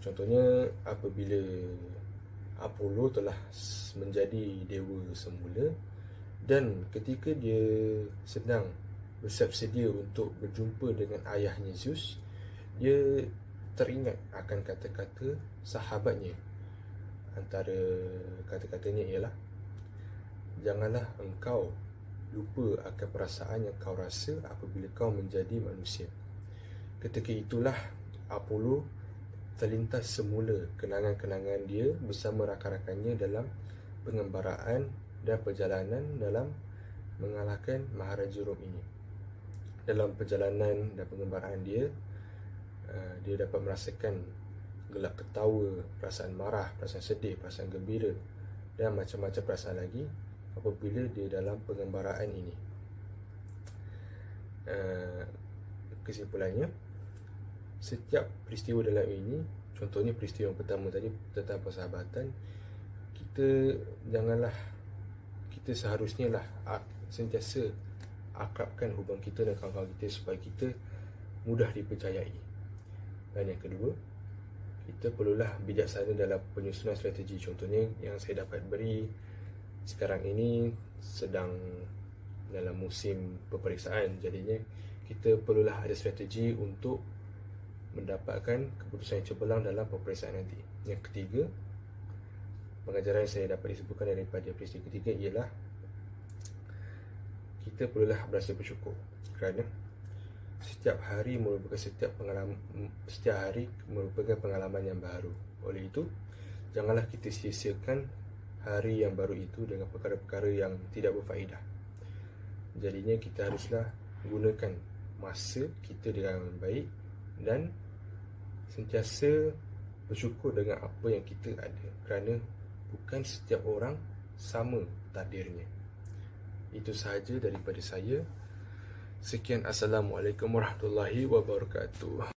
Contohnya, apabila Apollo telah menjadi dewa semula dan ketika dia sedang bersiap sedia untuk berjumpa dengan ayahnya Zeus, dia teringat akan kata-kata sahabatnya. Antara kata-katanya ialah, janganlah engkau lupa akan perasaan yang kau rasa apabila kau menjadi manusia. Ketika itulah Apollo terlintas semula kenangan-kenangan dia bersama rakan-rakannya dalam pengembaraan dan perjalanan dalam mengalahkan Maharaja Rom ini. Dalam perjalanan dan pengembaraan dia, dia dapat merasakan gelak ketawa, perasaan marah, perasaan sedih, perasaan gembira dan macam-macam perasaan lagi apabila dia dalam pengembaraan ini. Kesimpulannya, setiap peristiwa dalam ini, contohnya peristiwa yang pertama tadi tentang persahabatan, kita seharusnya lah sentiasa akrabkan hubungan kita dengan kawan-kawan kita supaya kita mudah dipercayai. Dan yang kedua, kita perlulah bijaksana dalam penyusunan strategi. Contohnya yang saya dapat beri sekarang ini sedang dalam musim peperiksaan, jadinya kita perlulah ada strategi untuk mendapatkan keputusan yang cemerlang dalam peperiksaan nanti. Yang ketiga, pengajaran yang saya dapat disebutkan daripada peristiwa ketiga ialah kita perlulah berasa bersyukur kerana setiap hari merupakan pengalaman yang baru. Oleh itu, janganlah kita sia-siakan hari yang baru itu dengan perkara-perkara yang tidak berfaedah. Jadinya kita haruslah gunakan masa kita dengan baik dan sentiasa bersyukur dengan apa yang kita ada, kerana bukan setiap orang sama takdirnya. Itu sahaja daripada saya. Sekian, Assalamualaikum warahmatullahi wabarakatuh.